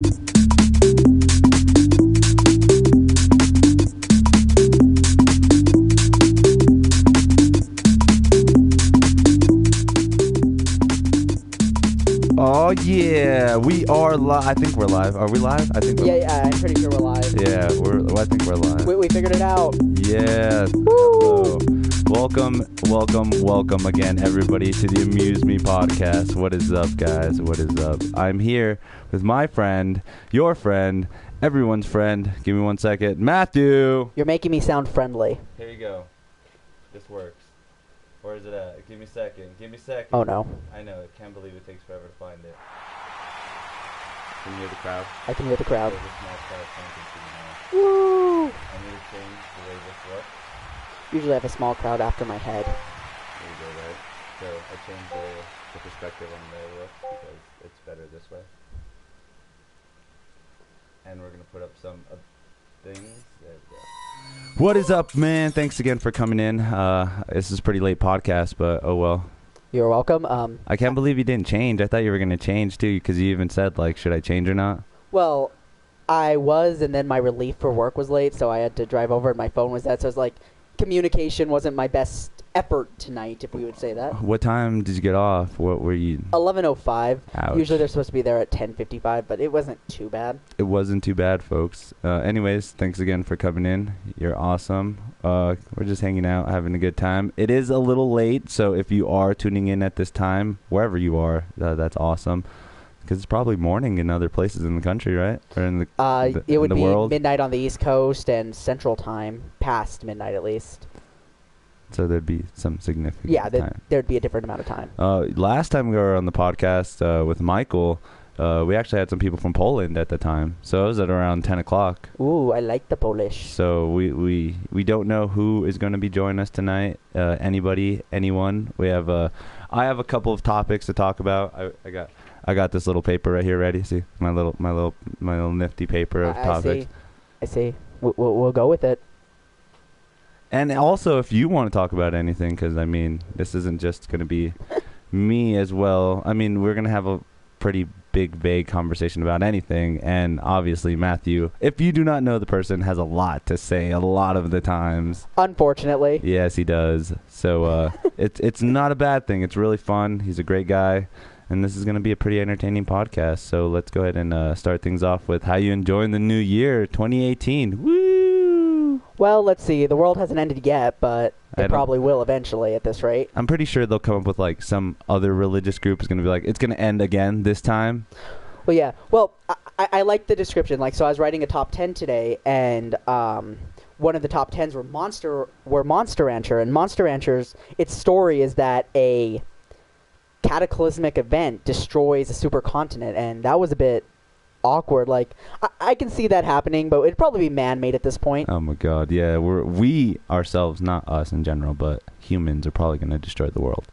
Oh yeah, we are live. I think we're live. Are we live? I think. Yeah, I'm pretty sure we're live. Yeah, I think we're live. We figured it out. Yeah. Woo! Welcome again, everybody, to the Amuse Me podcast. What is up, guys? What is up? I'm here with my friend, your friend, everyone's friend. Give me 1 second, Matthew. You're making me sound friendly. Here you go. This works. Where is it at? Give me a second. Oh no. I know. I can't believe it takes forever to find it. Can you hear the crowd? I can hear the crowd. There's a small crowd coming to me now. Woo! I need to change the way this looks. Usually I have a small crowd after my head. There you go, right? So I changed the perspective on the look because it's better this way. And we're going to put up some things. There we go. What is up, man? Thanks again for coming in. This is a pretty late podcast, but oh well. You're welcome. I can't believe you didn't change. I thought you were going to change too, because you even said, like, should I change or not? Well, I was, and then my relief for work was late, so I had to drive over, and my phone was dead. So it's like communication wasn't my best effort tonight, if we would say that. What time did you get off? What were you? 11:05. Ouch. Usually they're supposed to be there at 10:55, but it wasn't too bad. It wasn't too bad, folks. Anyways, thanks again for coming in. You're awesome. We're just hanging out, having a good time. It is a little late, so if you are tuning in at this time, wherever you are, that's awesome. Because it's probably morning in other places in the country, right? Or in the it would in the be world. midnight on the East Coast and Central Time, past midnight at least. So there'd be some significant time. There'd be a different amount of time. Last time we were on the podcast with Michael, we actually had some people from Poland at the time. So it was at around 10 o'clock. Ooh, I like the Polish. So we don't know who is going to be joining us tonight. Anybody, anyone. We have I have a couple of topics to talk about. I got this little paper right here ready. See my little nifty paper of topics. I see. We'll go with it. And also, if you want to talk about anything, because, I mean, this isn't just going to be me as well. I mean, we're going to have a pretty big, vague conversation about anything. And obviously, Matthew, if you do not know the person, has a lot to say a lot of the times. Unfortunately. Yes, he does. So it's not a bad thing. It's really fun. He's a great guy. And this is going to be a pretty entertaining podcast. So let's go ahead and start things off with how you enjoying the new year, 2018. Woo! Well, let's see. The world hasn't ended yet, but it probably will eventually at this rate. I'm pretty sure they'll come up with, like, some other religious group is going to be like, it's going to end again this time. Well, yeah. Well, I like the description. Like, so I was writing a top 10 today, and one of the top 10s were Monster Rancher. And Monster Rancher's, its story is that a cataclysmic event destroys a supercontinent, and that was a bit awkward. Like, I can see that happening, but it'd probably be man-made at this point. Oh my god, yeah. We ourselves, not us in general, but humans are probably going to destroy the world.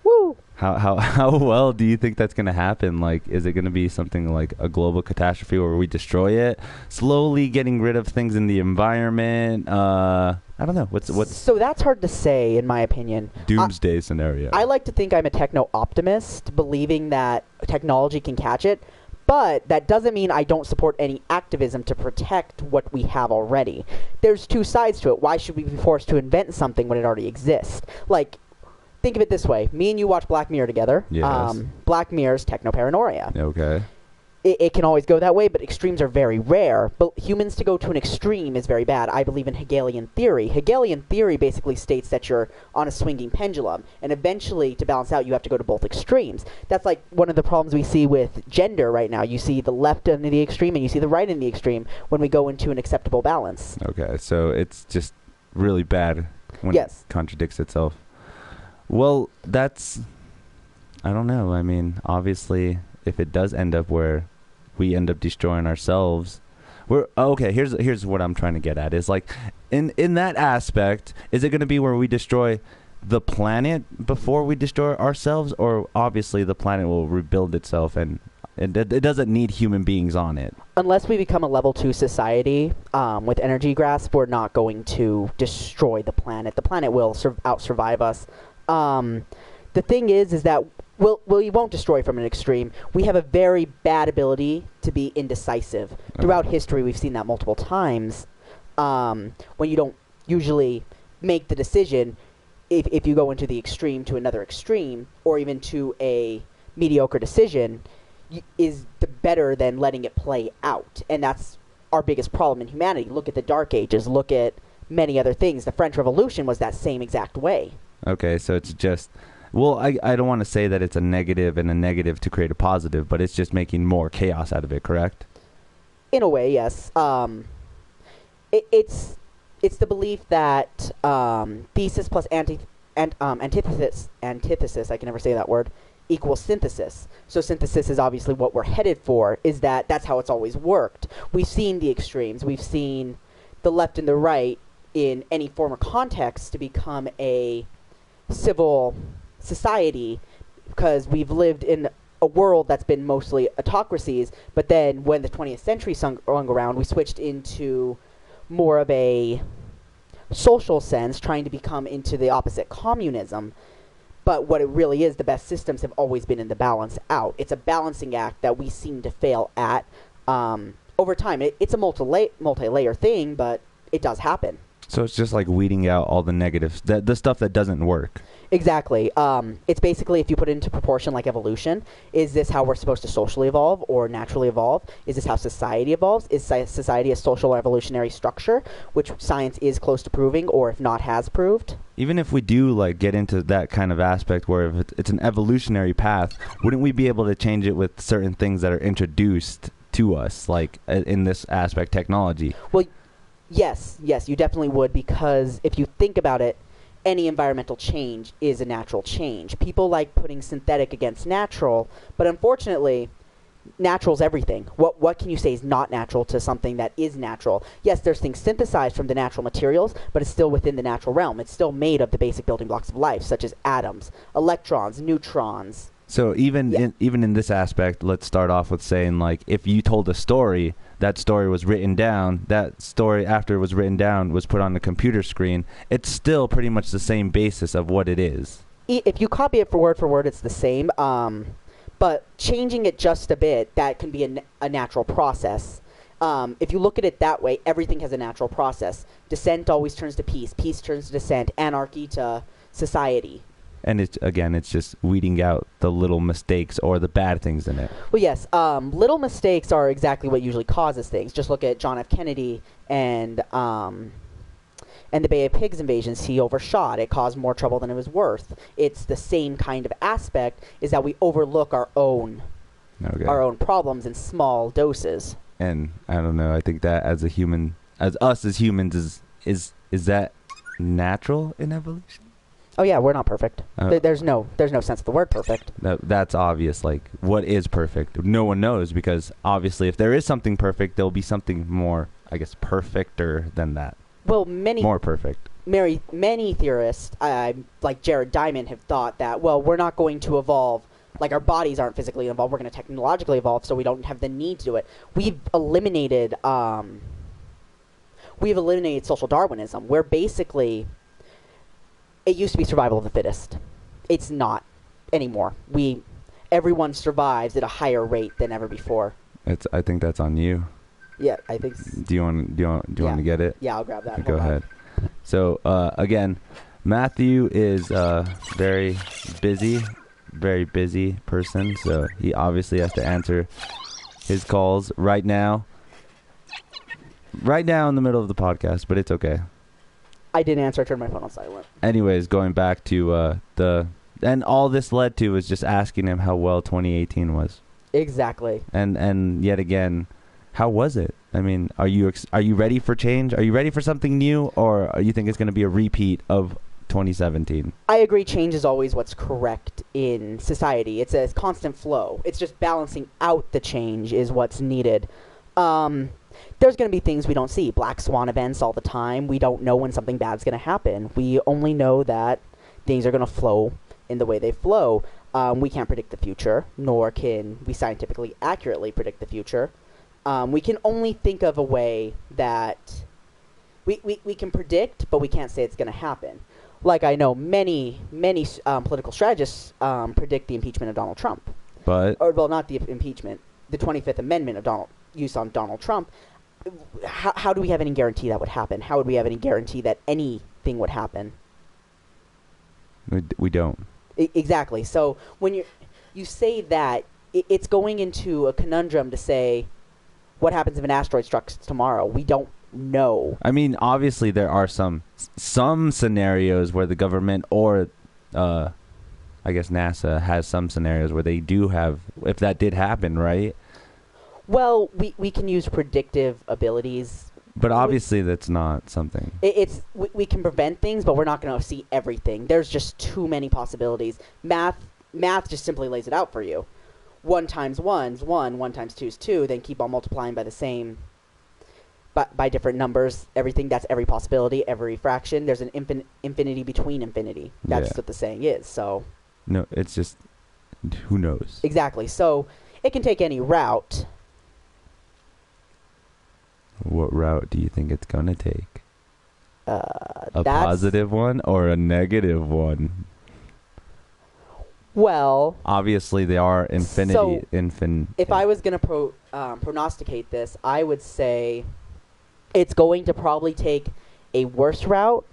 Woo! How well do you think that's going to happen? Like, is it going to be something like a global catastrophe where we destroy it, slowly getting rid of things in the environment? I don't know. What's So that's hard to say, in my opinion. Doomsday scenario. I like to think I'm a techno-optimist, believing that technology can catch it. But that doesn't mean I don't support any activism to protect what we have already. There's two sides to it. Why should we be forced to invent something when it already exists? Like, think of it this way. Me and you watch Black Mirror together. Yes. Black Mirror's technoparanoia. Okay. It can always go that way, but extremes are very rare. But humans to go to an extreme is very bad. I believe in Hegelian theory. Hegelian theory basically states that you're on a swinging pendulum, and eventually, to balance out, you have to go to both extremes. That's like one of the problems we see with gender right now. You see the left end of the extreme, and you see the right end of the extreme when we go into an acceptable balance. Okay, so it's just really bad when it contradicts itself. Well, that's... I don't know. I mean, obviously, if it does end up where we end up destroying ourselves, here's what I'm trying to get at is, like, in that aspect, is it going to be where we destroy the planet before we destroy ourselves, or obviously the planet will rebuild itself and it doesn't need human beings on it? Unless we become a level 2 society with energy grasp, we're not going to destroy the planet. The planet will out-survive us. The thing is that we won't destroy from an extreme. We have a very bad ability to be indecisive. Throughout history, we've seen that multiple times. When you don't usually make the decision, if you go into the extreme to another extreme, or even to a mediocre decision, is the better than letting it play out. And that's our biggest problem in humanity. Look at the Dark Ages. Look at many other things. The French Revolution was that same exact way. Okay, so it's just... Well, I don't want to say that it's a negative and a negative to create a positive, but it's just making more chaos out of it, correct? In a way, yes. It's the belief that thesis plus antithesis, I can never say that word, equals synthesis. So synthesis is obviously what we're headed for, is that's how it's always worked. We've seen the extremes. We've seen the left and the right in any form or context to become a civil society, because we've lived in a world that's been mostly autocracies, but then when the 20th century swung around, we switched into more of a social sense, trying to become into the opposite communism. But what it really is, the best systems have always been in the balance out. It's a balancing act that we seem to fail at over time. It's a multi-layer thing, but it does happen. So it's just like weeding out all the negatives, the stuff that doesn't work. Exactly. It's basically, if you put it into proportion like evolution, is this how we're supposed to socially evolve or naturally evolve? Is this how society evolves? Is society a social or evolutionary structure, which science is close to proving, or if not, has proved? Even if we do like get into that kind of aspect where if it's an evolutionary path, wouldn't we be able to change it with certain things that are introduced to us, like in this aspect, technology? Well, yes, you definitely would, because if you think about it, any environmental change is a natural change. People like putting synthetic against natural, but unfortunately, natural's everything. What can you say is not natural to something that is natural? Yes, there's things synthesized from the natural materials, but it's still within the natural realm. It's still made of the basic building blocks of life, such as atoms, electrons, neutrons. So even in this aspect, let's start off with saying, like, if you told a story, that story was written down, that story after it was written down was put on the computer screen, it's still pretty much the same basis of what it is. If you copy it for word, it's the same, but changing it just a bit, that can be a natural process. If you look at it that way, everything has a natural process. Dissent always turns to peace, peace turns to dissent, anarchy to society. And it's just weeding out the little mistakes or the bad things in it. Well, yes, little mistakes are exactly what usually causes things. Just look at John F. Kennedy and the Bay of Pigs invasions. He overshot. It caused more trouble than it was worth. It's the same kind of aspect, is that we overlook our own problems in small doses. And I don't know. I think that as us as humans, is that natural in evolution? Oh yeah, we're not perfect. There's no sense of the word perfect. That's obvious. Like, what is perfect? No one knows, because obviously if there is something perfect, there'll be something more, I guess, perfecter than that. Well, more perfect. Many theorists, like Jared Diamond, have thought that, well, we're not going to evolve. Like, our bodies aren't physically evolved. We're going to technologically evolve, so we don't have the need to do it. We've eliminated social Darwinism, where basically... It used to be survival of the fittest. It's not anymore. Everyone survives at a higher rate than ever before. I think that's on you. Yeah, I think. Do you want to get it? Yeah, I'll grab that. Go ahead. So again, Matthew is a very busy person. So he obviously has to answer his calls right now in the middle of the podcast. But it's okay. I didn't answer. I turned my phone on silent. Anyways, going back to and all this led to was just asking him how well 2018 was. Exactly. And yet again, how was it? I mean, are you ready for change? Are you ready for something new, or you think it's going to be a repeat of 2017? I agree. Change is always what's correct in society. It's a constant flow. It's just balancing out the change is what's needed. There's going to be things we don't see. Black swan events all the time. We don't know when something bad's going to happen. We only know that things are going to flow in the way they flow. We can't predict the future, nor can we scientifically accurately predict the future. We can only think of a way that we can predict, but we can't say it's going to happen. Like I know many political strategists predict the impeachment of Donald Trump. But Well, not the impeachment, the 25th Amendment of use on Donald Trump. How do we have any guarantee that would happen? How would we have any guarantee that anything would happen? we don't. Exactly. So when you say that, it's going into a conundrum to say, what happens if an asteroid strikes tomorrow? We don't know. I mean, obviously there are some scenarios where the government or I guess NASA has some scenarios where they do have, if that did happen, right? Well, we can use predictive abilities. But obviously that's not something. We can prevent things, but we're not going to see everything. There's just too many possibilities. Math just simply lays it out for you. 1 times 1 is 1, 1 times 2 is 2, then keep on multiplying by the same, by different numbers. Everything, that's every possibility, every fraction. There's an infinity between infinity. That's what the saying is, so. No, it's just, who knows? Exactly. So it can take any route. What route do you think it's going to take? A positive one or a negative one? Well, obviously they are infinity. So if I was going to prognosticate this, I would say it's going to probably take a worse route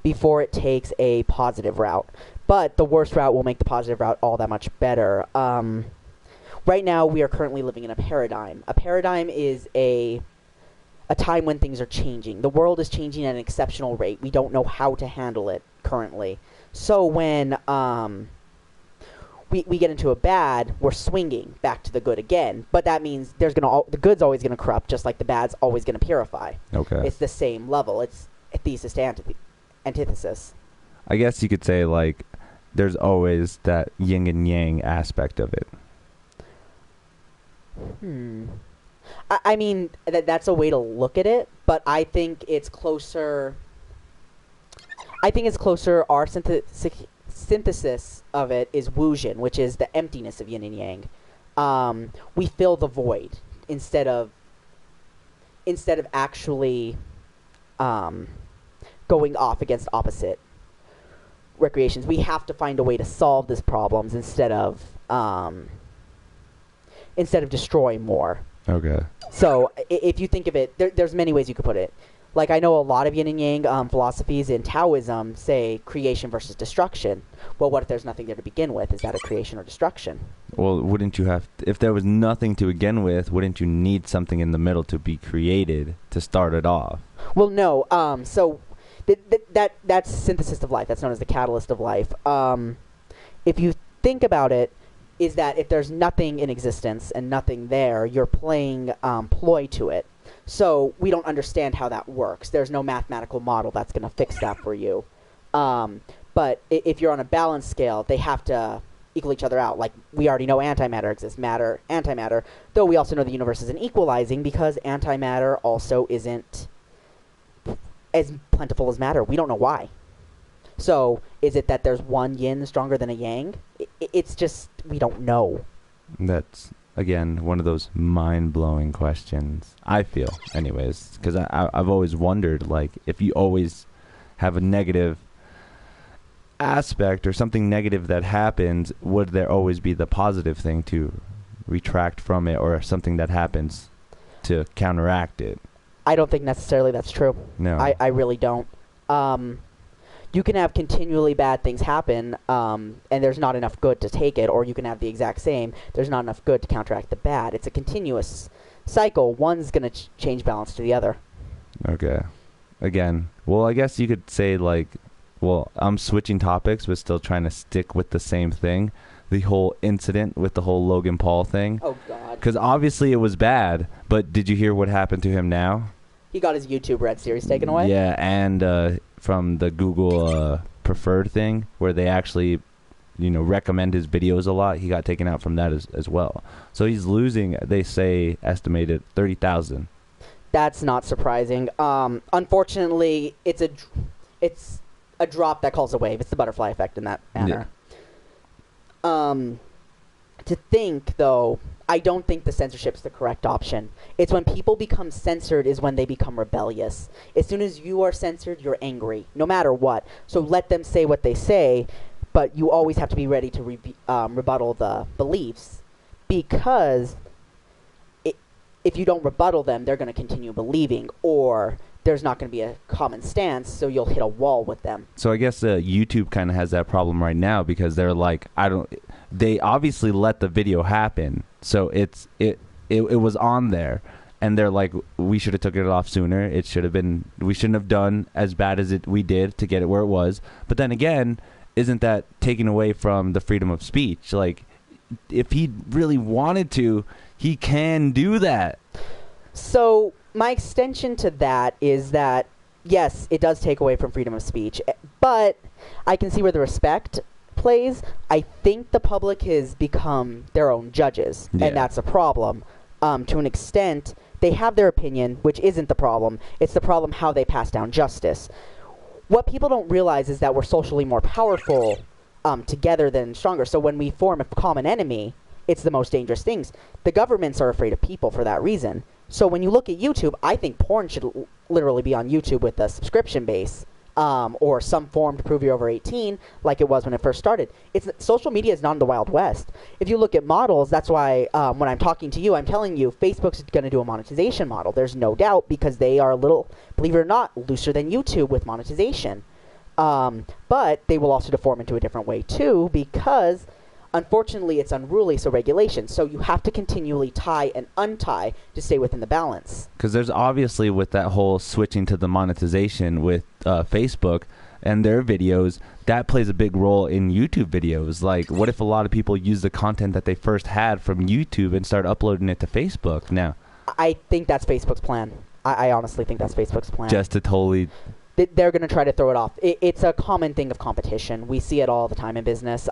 before it takes a positive route. But the worst route will make the positive route all that much better. Right now, we are currently living in a paradigm. A paradigm is a time when things are changing. The world is changing at an exceptional rate. We don't know how to handle it currently. So when we get into a bad, we're swinging back to the good again. But that means the good's always going to corrupt, just like the bad's always going to purify. Okay. It's the same level. It's a thesis to antithesis. I guess you could say, like, there's always that yin and yang aspect of it. I mean, that's a way to look at it, but I think it's closer. Our synthesis of it is wujin, which is the emptiness of yin and yang. We fill the void instead of actually going off against opposite recreations. We have to find a way to solve these problems instead of destroy more. Okay. So if you think of it, there's many ways you could put it. Like, I know a lot of yin and yang philosophies in Taoism say creation versus destruction. Well, what if there's nothing there to begin with? Is that a creation or destruction? Well, wouldn't you have, if there was nothing to begin with, wouldn't you need something in the middle to be created to start it off? Well, no. So that's synthesis of life. That's known as the catalyst of life. If you think about it, is that if there's nothing in existence and nothing there, you're playing ploy to it. So we don't understand how that works. There's no mathematical model that's going to fix that for you. But if you're on a balance scale, they have to equal each other out. Like, we already know antimatter exists, matter, antimatter, though we also know the universe isn't equalizing because antimatter also isn't as plentiful as matter. We don't know why. So is it that there's one yin stronger than a yang? It's just, we don't know. That's, again, one of those mind-blowing questions, I feel, anyways, because I've always wondered, like, if you always have a negative aspect or something negative that happens, would there always be the positive thing to retract from it, or something that happens to counteract it? I don't think necessarily that's true. No. I really don't. You can have continually bad things happen, and there's not enough good to take it, or you can have the exact same. There's not enough good to counteract the bad. It's a continuous cycle. One's going to change balance to the other. Okay. Again, well, I guess you could say, like, well, I'm switching topics, but still trying to stick with the same thing. The whole incident with the whole Logan Paul thing. Oh, God. Because obviously it was bad, but did you hear what happened to him now? He got his YouTube Red series taken away? Yeah, and from the Google preferred thing, where they actually, recommend his videos a lot, he got taken out from that as well. So he's losing, they say, estimated 30,000. That's not surprising. Unfortunately, it's a drop that calls a wave. It's the butterfly effect in that manner. Yeah. To think, though, I don't think the censorship's the correct option. It's when people become censored is when they become rebellious. As soon as you are censored, you're angry, no matter what. So let them say what they say, but you always have to be ready to rebuttal the beliefs, because if you don't rebuttal them, they're going to continue believing, or there's not going to be a common stance, so you'll hit a wall with them. So I guess YouTube kind of has that problem right now, because they're like, they obviously let the video happen, so it was on there, and they're like, we should have took it off sooner. It should have been, we shouldn't have done as bad as we did to get it where it was. But then again, isn't that taking away from the freedom of speech? Like, if he really wanted to, he can do that. So my extension to that is that, yes, it does take away from freedom of speech, but I can see where the respect plays. I think the public has become their own judges, and that's a problem. To an extent, they have their opinion, which isn't the problem. It's the problem how they pass down justice. What people don't realize is that we're socially more powerful together than stronger. So when we form a common enemy, it's the most dangerous things. The governments are afraid of people for that reason. So when you look at YouTube, I think porn should literally be on YouTube with a subscription base, or some form to prove you're over 18, like it was when it first started. Social media is not in the Wild West. If you look at models, that's why when I'm talking to you, I'm telling you Facebook's going to do a monetization model. There's no doubt, because they are a little, believe it or not, looser than YouTube with monetization. But they will also deform into a different way too, because unfortunately it's unruly, so regulation. So you have to continually tie and untie to stay within the balance. Because there's obviously, with that whole switching to the monetization with Facebook and their videos, that plays a big role in YouTube videos. Like, what if a lot of people use the content that they first had from YouTube and start uploading it to Facebook now? I think that's Facebook's plan. I honestly think that's Facebook's plan. Just to totally... They're going to try to throw it off. It's a common thing of competition. We see it all the time in business.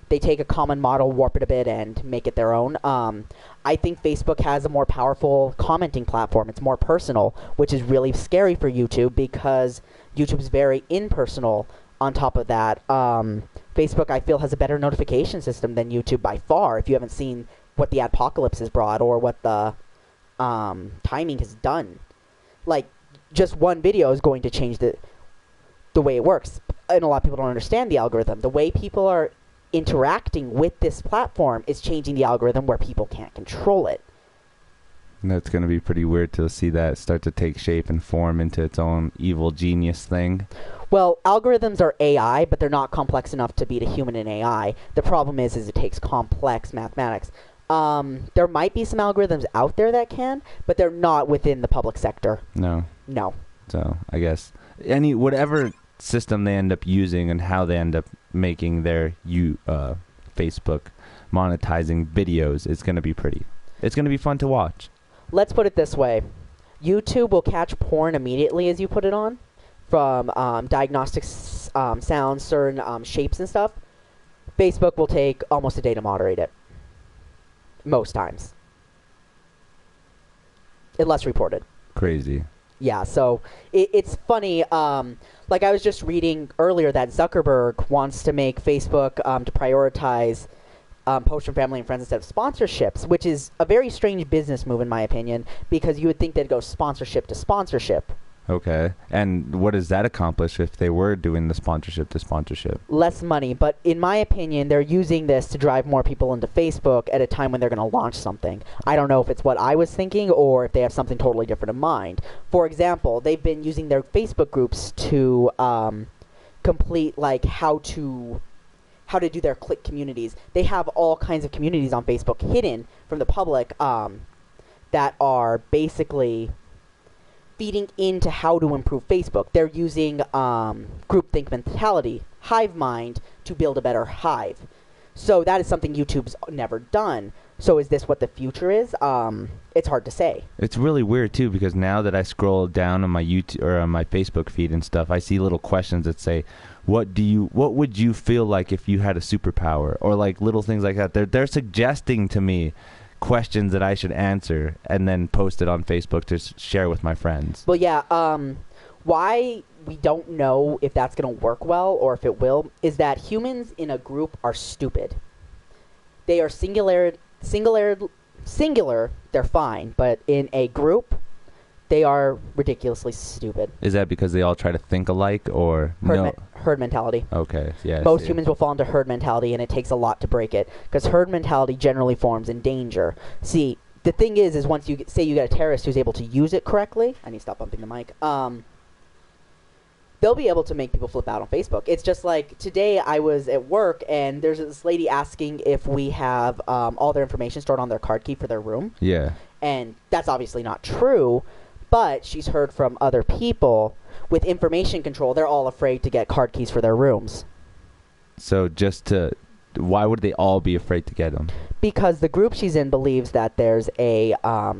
They take a common model, warp it a bit, and make it their own. I think Facebook has a more powerful commenting platform. It's more personal, which is really scary for YouTube, because YouTube's very impersonal. On top of that, Facebook, I feel, has a better notification system than YouTube by far. If you haven't seen what the adpocalypse has brought, or what the timing has done. Like, just one video is going to change the way it works. And a lot of people don't understand the algorithm. The way people are interacting with this platform is changing the algorithm where people can't control it. And that's going to be pretty weird to see that start to take shape and form into its own evil genius thing. Well, algorithms are AI, but they're not complex enough to beat a human in AI. The problem is it takes complex mathematics. There might be some algorithms out there that can, but they're not within the public sector. No. So I guess whatever system they end up using and how they end up making their Facebook monetizing videos is going to be it's going to be fun to watch. Let's put it this way. YouTube will catch porn immediately as you put it on, from diagnostic sounds, certain shapes and stuff. Facebook will take almost a day to moderate it. Most times. Unless reported. Crazy. Yeah, so it's funny. Like I was just reading earlier that Zuckerberg wants to make Facebook to prioritize posts from family and friends instead of sponsorships, which is a very strange business move in my opinion, because you would think they'd go sponsorship to sponsorship. Okay. And what does that accomplish if they were doing the sponsorship to sponsorship? Less money, but in my opinion, they're using this to drive more people into Facebook at a time when they're going to launch something. I don't know if it's what I was thinking or if they have something totally different in mind. For example, they've been using their Facebook groups to complete like how to do their click communities. They have all kinds of communities on Facebook hidden from the public that are basically feeding into how to improve Facebook. They're using groupthink mentality, hive mind, to build a better hive. So that is something YouTube's never done. So is this what the future is? It's hard to say. It's really weird too, because now that I scroll down on my YouTube or on my Facebook feed and stuff, I see little questions that say, what would you feel like if you had a superpower, or like little things like that. They're suggesting to me questions that I should answer and then post it on Facebook to share with my friends. Well, yeah. Why we don't know if that's going to work well or if it will is that humans in a group are stupid. They are singular, they're fine, but in a group, they are ridiculously stupid. Is that because they all try to think alike, or herd mentality? Okay, yeah. Most humans will fall into herd mentality, and it takes a lot to break it, because herd mentality generally forms in danger. See, the thing is once you say you get a terrorist who's able to use it correctly, I need to stop bumping the mic, they'll be able to make people flip out on Facebook. It's just like today I was at work, and there's this lady asking if we have all their information stored on their card key for their room. Yeah. And that's obviously not true, but she's heard from other people with information control, they're all afraid to get card keys for their rooms. So why would they all be afraid to get them? Because the group she's in believes that there's their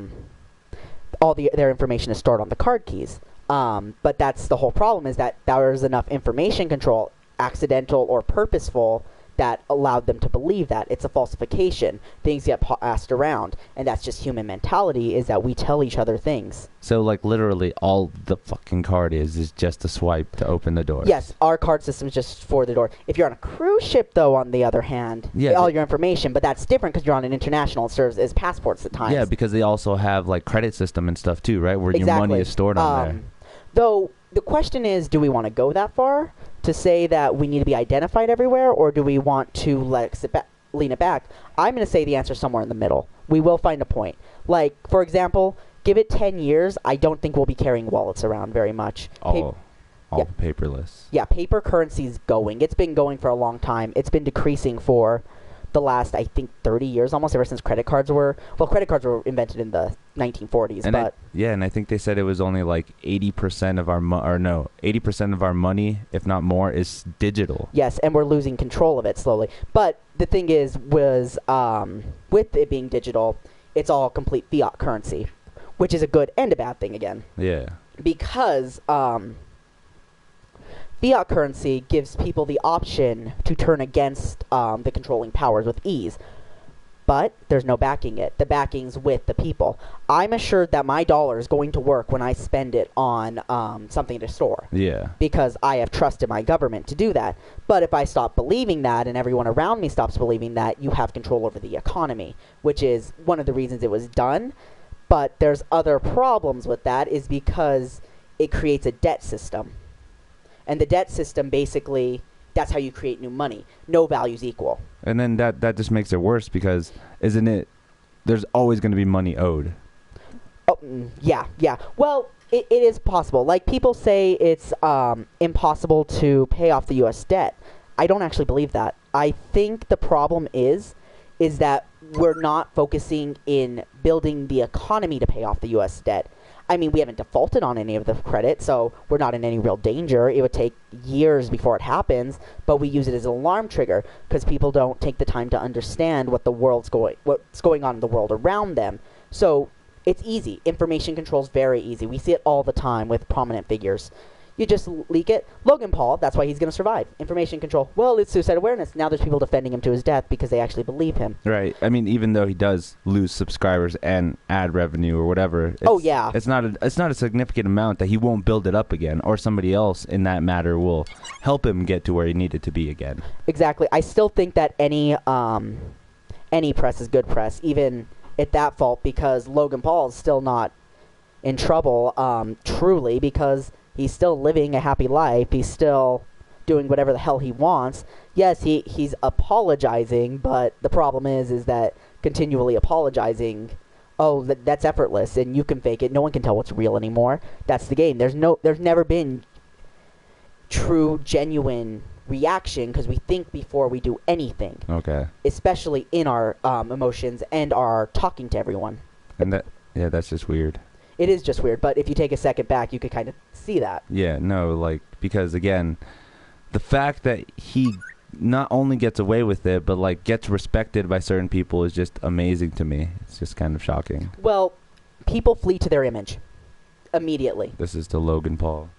information is stored on the card keys. But that's the whole problem, is that there's enough information control, accidental or purposeful, that allowed them to believe that. It's a falsification. Things get passed around, and that's just human mentality, is that we tell each other things. So, like, literally all the fucking card is just a swipe to open the door. Yes, our card system is just for the door. If you're on a cruise ship, though, on the other hand, all your information, but that's different because you're on an international, it serves as passports at times. Yeah, because they also have, like, credit system and stuff, too, right? Where your money is stored on there. Though, the question is, do we want to go that far to say that we need to be identified everywhere, or do we want to lean it back? I'm going to say the answer is somewhere in the middle. We will find a point. Like, for example, give it 10 years, I don't think we'll be carrying wallets around very much. All paperless. Yeah, paper currency's going. It's been going for a long time. It's been decreasing for the last, I think, 30 years, almost ever since credit cards were invented in the 1940s. And I think they said it was only like 80% of our 80% of our money, if not more, is digital. Yes, and we're losing control of it slowly. But the thing is, with it being digital, it's all complete fiat currency, which is a good and a bad thing again. Yeah. Because fiat currency gives people the option to turn against the controlling powers with ease. But there's no backing it. The backing's with the people. I'm assured that my dollar is going to work when I spend it on something at a store. Yeah. Because I have trusted my government to do that. But if I stop believing that, and everyone around me stops believing that, you have control over the economy, which is one of the reasons it was done. But there's other problems with that, is because it creates a debt system. And the debt system, basically, that's how you create new money. No value's equal. And then that just makes it worse, because there's always going to be money owed. Oh, yeah. Well, it is possible. Like, people say it's impossible to pay off the U.S. debt. I don't actually believe that. I think the problem is that we're not focusing in building the economy to pay off the U.S. debt. I mean, we haven't defaulted on any of the credit, so we're not in any real danger. It would take years before it happens, but we use it as an alarm trigger because people don't take the time to understand what's going on in the world around them. So it's easy. Information control is very easy. We see it all the time with prominent figures. You just leak it. Logan Paul, that's why he's going to survive. Information control. Well, it's suicide awareness. Now there's people defending him to his death because they actually believe him. Right. I mean, even though he does lose subscribers and ad revenue or whatever. It's not a significant amount that he won't build it up again, or somebody else in that matter will help him get to where he needed to be again. Exactly. I still think that any press is good press, even at that fault, because Logan Paul is still not in trouble, truly, because he's still living a happy life. He's still doing whatever the hell he wants. Yes, he's apologizing, but the problem is that continually apologizing, that's effortless, and you can fake it. No one can tell what's real anymore. That's the game. There's never been true, genuine reaction because we think before we do anything. Okay. Especially in our emotions and our talking to everyone. And that's just weird. It is just weird, but if you take a second back, you could kind of see that. Yeah, no, because again, the fact that he not only gets away with it, but gets respected by certain people is just amazing to me. It's just kind of shocking. Well, people flee to their image immediately. This is to Logan Paul.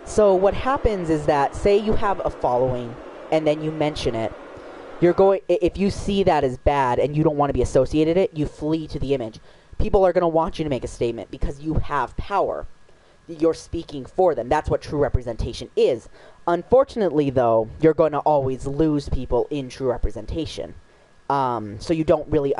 So what happens is that, say you have a following, and then you mention it, if you see that as bad and you don't want to be associated with it, you flee to the image. People are going to want you to make a statement because you have power. You're speaking for them. That's what true representation is. Unfortunately, though, you're going to always lose people in true representation. So you don't really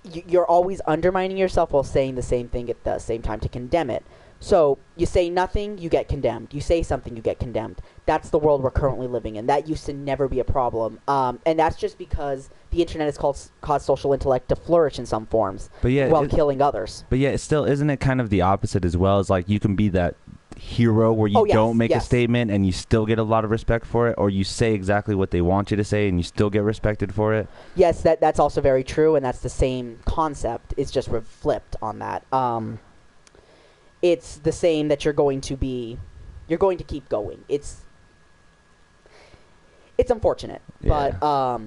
you're always undermining yourself while saying the same thing at the same time to condemn it. So you say nothing, you get condemned. You say something, you get condemned. That's the world we're currently living in. That used to never be a problem. And that's just because the internet has caused social intellect to flourish in some forms while killing others. But yeah, still, isn't it kind of the opposite as well? It's like you can be that hero where you don't make a statement and you still get a lot of respect for it, or you say exactly what they want you to say and you still get respected for it. Yes, that's also very true, and that's the same concept. It's just flipped on that. It's the same that you're going to keep going. It's unfortunate, but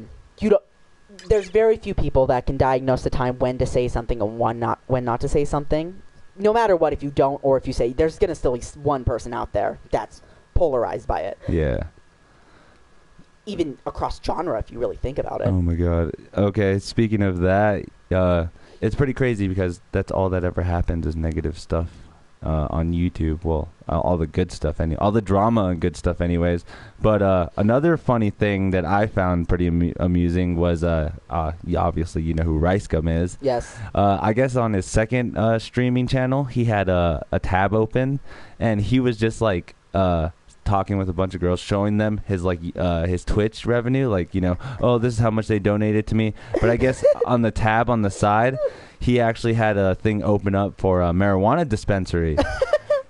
there's very few people that can diagnose the time when to say something and when not to say something. No matter what, if you don't or if you say, there's going to still be one person out there that's polarized by it. Yeah. Even across genre, if you really think about it. Oh, my God. Okay, speaking of that, it's pretty crazy because that's all that ever happens is negative stuff on YouTube. Well, all the good stuff, all the drama and good stuff anyways. But another funny thing that I found pretty amusing was, obviously you know who Rice Gum is. Yes. I guess on his second streaming channel, he had a tab open, and he was just like talking with a bunch of girls, showing them his his Twitch revenue, like, you know, oh, this is how much they donated to me. But I guess on the tab on the side, he actually had a thing open up for a marijuana dispensary.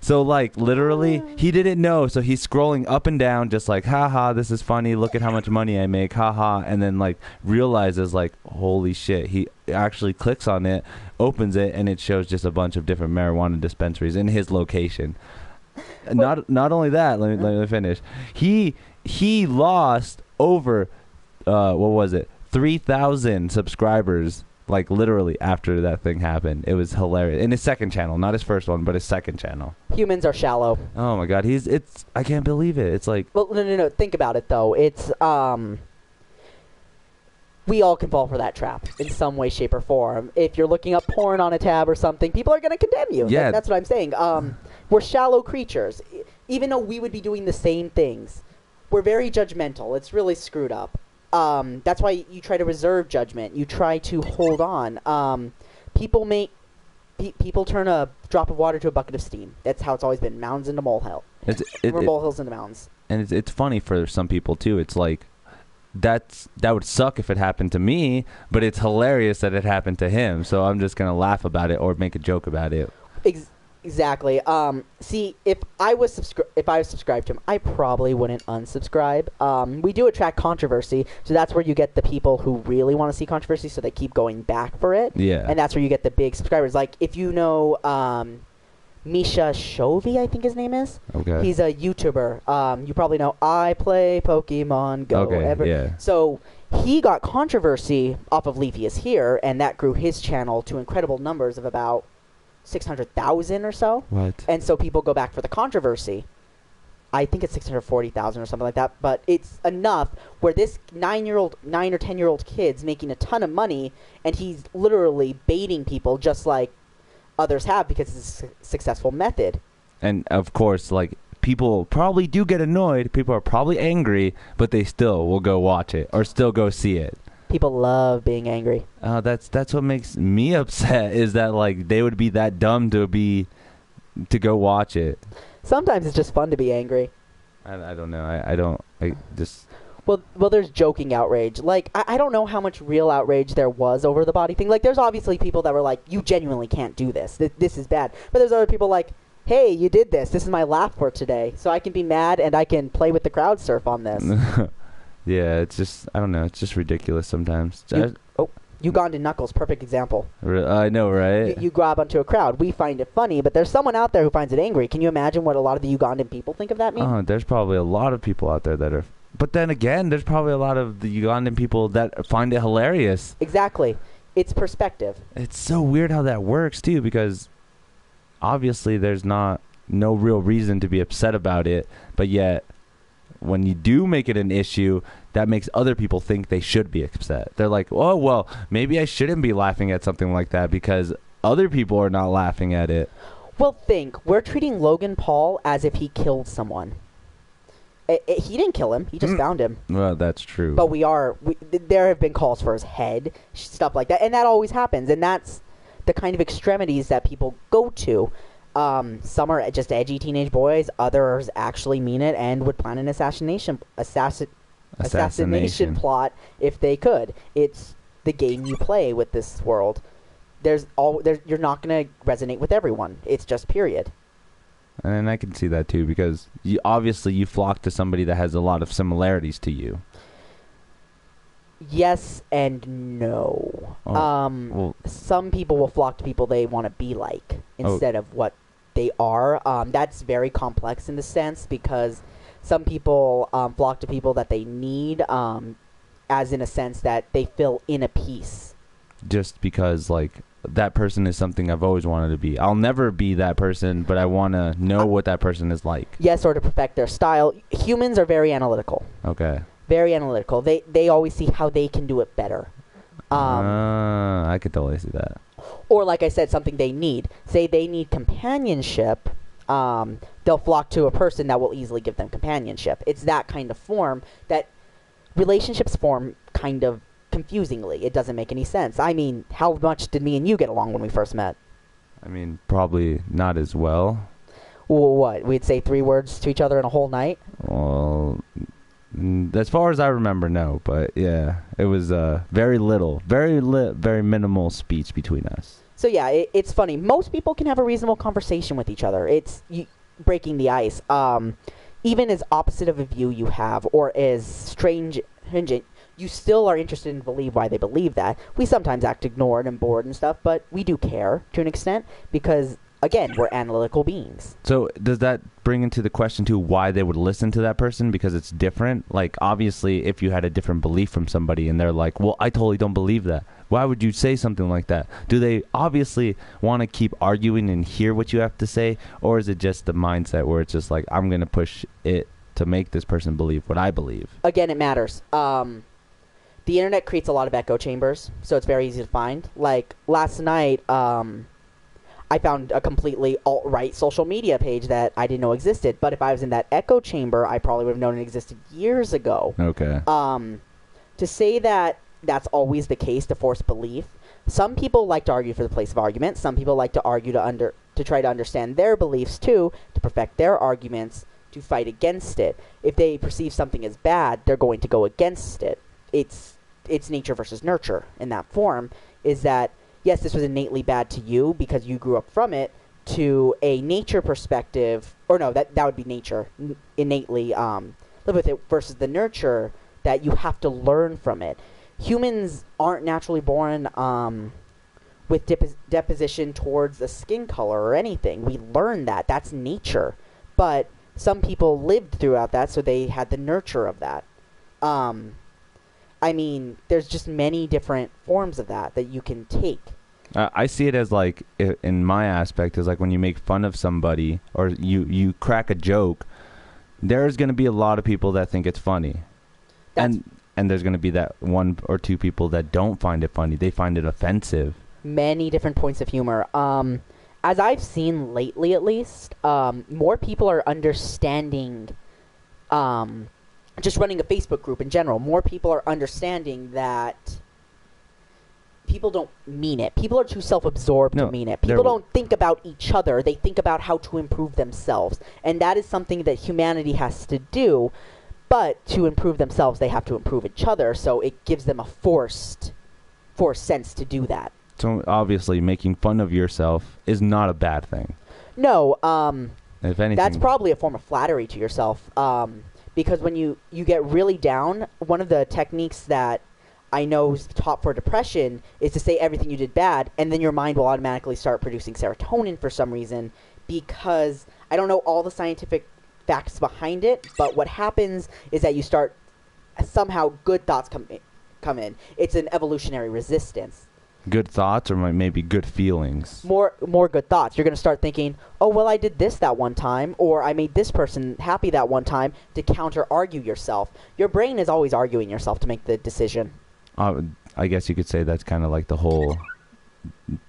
So, like, literally, he didn't know. So he's scrolling up and down just like, haha, this is funny. Look at how much money I make. Haha. And then, like, realizes, like, holy shit. He actually clicks on it, opens it, and it shows just a bunch of different marijuana dispensaries in his location. Not only that, let me finish. He lost over, 3,000 subscribers. Like, literally, after that thing happened. It was hilarious. In his second channel. Not his first one, but his second channel. Humans are shallow. Oh, my God. I can't believe it. It's like... Well, no. Think about it, though. It's, we all can fall for that trap in some way, shape, or form. If you're looking up porn on a tab or something, people are going to condemn you. Yeah. That's what I'm saying. We're shallow creatures. Even though we would be doing the same things, we're very judgmental. It's really screwed up. That's why you try to reserve judgment. You try to hold on. People turn a drop of water to a bucket of steam. That's how it's always been. Mountains into molehill. Molehills into mountains. And it's funny for some people, too. It's like, that would suck if it happened to me, but it's hilarious that it happened to him. So I'm just going to laugh about it or make a joke about it. Exactly. See, if I was subscribed to him, I probably wouldn't unsubscribe. We do attract controversy, so that's where you get the people who really want to see controversy, so they keep going back for it. Yeah. And that's where you get the big subscribers. Like, if you know Misha Shovey, I think his name is. Okay. He's a YouTuber. You probably know I Play Pokemon Go. Okay, yeah. So he got controversy off of Leafy is Here, and that grew his channel to incredible numbers of about 600,000 or so. What? And so people go back for the controversy. I think it's 640,000 or something like that, but it's enough where this 9 or 10-year-old kid's making a ton of money, and he's literally baiting people just like others have because it's a successful method. And of course, like, people probably do get annoyed. People are probably angry, but they still will go watch it or still go see it. People love being angry. That's what makes me upset, is that, like, they would be that dumb to go watch it. Sometimes it's just fun to be angry. I don't know. I just... Well, there's joking outrage. Like, I don't know how much real outrage there was over the body thing. Like, there's obviously people that were like, you genuinely can't do this. This is bad. But there's other people like, hey, you did this. This is my laugh for today. So I can be mad and I can play with the crowd surf on this. Yeah, it's just, I don't know. It's just ridiculous sometimes. Ugandan Knuckles, perfect example. I know, right? You grab onto a crowd. We find it funny, but there's someone out there who finds it angry. Can you imagine what a lot of the Ugandan people think of that meme? Oh, there's probably a lot of people out there that are... But then again, there's probably a lot of the Ugandan people that find it hilarious. Exactly. It's perspective. It's so weird how that works, too, because obviously there's no real reason to be upset about it, but yet when you do make it an issue, that makes other people think they should be upset. They're like, oh, well, maybe I shouldn't be laughing at something like that because other people are not laughing at it. Well, we're treating Logan Paul as if he killed someone. He didn't kill him. He just found him. Well, that's true. But there have been calls for his head, stuff like that, and that always happens. And that's the kind of extremities that people go to. Some are just edgy teenage boys. Others actually mean it and would plan an assassination plot if they could. It's the game you play with this world. You're not going to resonate with everyone. It's just period. And I can see that too, because obviously you flock to somebody that has a lot of similarities to you. Yes and no. Some people will flock to people they want to be like instead of what they are. That's very complex in the sense, because some people flock to people that they need, as in a sense that they fill in a piece. Just because, like, that person is something I've always wanted to be. I'll never be that person, but I want to know what that person is like. Yes, or to perfect their style. Humans are very analytical. Okay. Very analytical. They always see how they can do it better. I could totally see that. Or, like I said, something they need. Say they need companionship. They'll flock to a person that will easily give them companionship. It's that kind of form that relationships form kind of confusingly. It doesn't make any sense. I mean, how much did me and you get along when we first met? I mean, probably not as well. Well, what? We'd say 3 words to each other in a whole night? Well, as far as I remember, no. But yeah, it was very little, very minimal speech between us. So yeah, it's funny. Most people can have a reasonable conversation with each other. It's breaking the ice. Even as opposite of a view you have, or as stringent, you still are interested in believe why they believe that. We sometimes act ignored and bored and stuff, but we do care to an extent because, again, we're analytical beings. So does that bring into the question, too, why they would listen to that person? Because it's different? Like, obviously, if you had a different belief from somebody and they're like, well, I totally don't believe that. Why would you say something like that? Do they obviously want to keep arguing and hear what you have to say? Or is it just the mindset where it's just like, I'm going to push it to make this person believe what I believe? Again, it matters. The internet creates a lot of echo chambers, so it's very easy to find. Like, last night, I found a completely alt-right social media page that I didn't know existed. But if I was in that echo chamber, I probably would have known it existed years ago. Okay. To say that that's always the case, to force belief, some people like to argue for the place of argument. Some people like to argue to try to understand their beliefs, too, to perfect their arguments, to fight against it. If they perceive something as bad, they're going to go against it. It's nature versus nurture in that form, is that, yes, this was innately bad to you because you grew up from it, to a nature perspective, or no, that would be nature, innately live with it, versus the nurture that you have to learn from it. Humans aren't naturally born with deposition towards a skin color or anything. We learn that. That's nature. But some people lived throughout that, so they had the nurture of that. I mean, there's just many different forms of that you can take. I see it as, like, in my aspect, is like when you make fun of somebody or you crack a joke, there's going to be a lot of people that think it's funny. And there's going to be that 1 or 2 people that don't find it funny. They find it offensive. Many different points of humor. As I've seen lately, at least, more people are understanding, just running a Facebook group in general, more people are understanding that people don't mean it. People are too self-absorbed to mean it. People don't think about each other. They think about how to improve themselves. And that is something that humanity has to do. But to improve themselves, they have to improve each other. So it gives them a forced sense to do that. So obviously making fun of yourself is not a bad thing. No. If anything, that's probably a form of flattery to yourself. Because when you get really down, one of the techniques that I know is top for depression is to say everything you did bad, and then your mind will automatically start producing serotonin for some reason, because I don't know all the scientific facts behind it, but what happens is that you start, somehow good thoughts come in. It's an evolutionary resistance. Good thoughts, or maybe good feelings? More good thoughts. You're going to start thinking, oh, well, I did this that one time, or I made this person happy that one time, to counter-argue yourself. Your brain is always arguing yourself to make the decision. I guess you could say that's kind of like the whole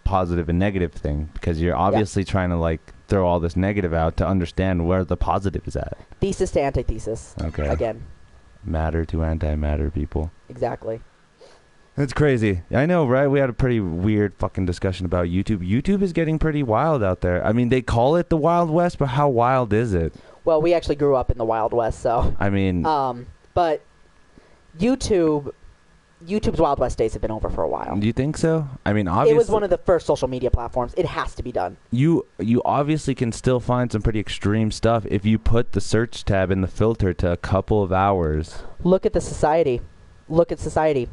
positive and negative thing, because you're obviously trying to, like, throw all this negative out to understand where the positive is at. Thesis to antithesis. Okay. Again. Matter to antimatter, people. Exactly. That's crazy. I know, right? We had a pretty weird fucking discussion about YouTube. YouTube is getting pretty wild out there. I mean, they call it the Wild West, but how wild is it? Well, we actually grew up in the Wild West, so. I mean. But YouTube's Wild West days have been over for a while. Do you think so? I mean, obviously. It was one of the first social media platforms. It has to be done. You obviously can still find some pretty extreme stuff if you put the search tab in the filter to a couple of hours. Look at the society. Look at society.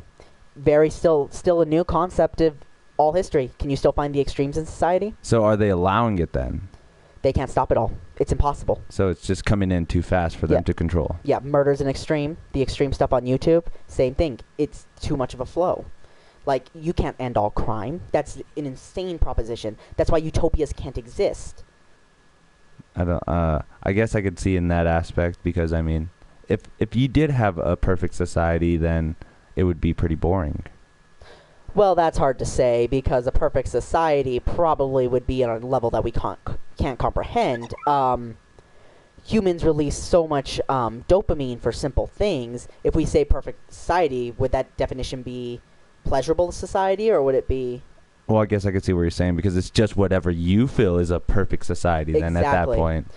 Very still a new concept of all history. Can you still find the extremes in society? So are they allowing it then? They can't stop it all. It's impossible. So it's just coming in too fast for them to control. Yeah, murder's an extreme. The extreme stuff on YouTube, same thing. It's too much of a flow. Like, you can't end all crime. That's an insane proposition. That's why utopias can't exist. I guess I could see in that aspect because, I mean, if you did have a perfect society, then it would be pretty boring. Well, that's hard to say because a perfect society probably would be on a level that we can't comprehend. Humans release so much dopamine for simple things. If we say perfect society, would that definition be pleasurable society, or would it be... Well, I guess I could see what you're saying because it's just whatever you feel is a perfect society then at that point.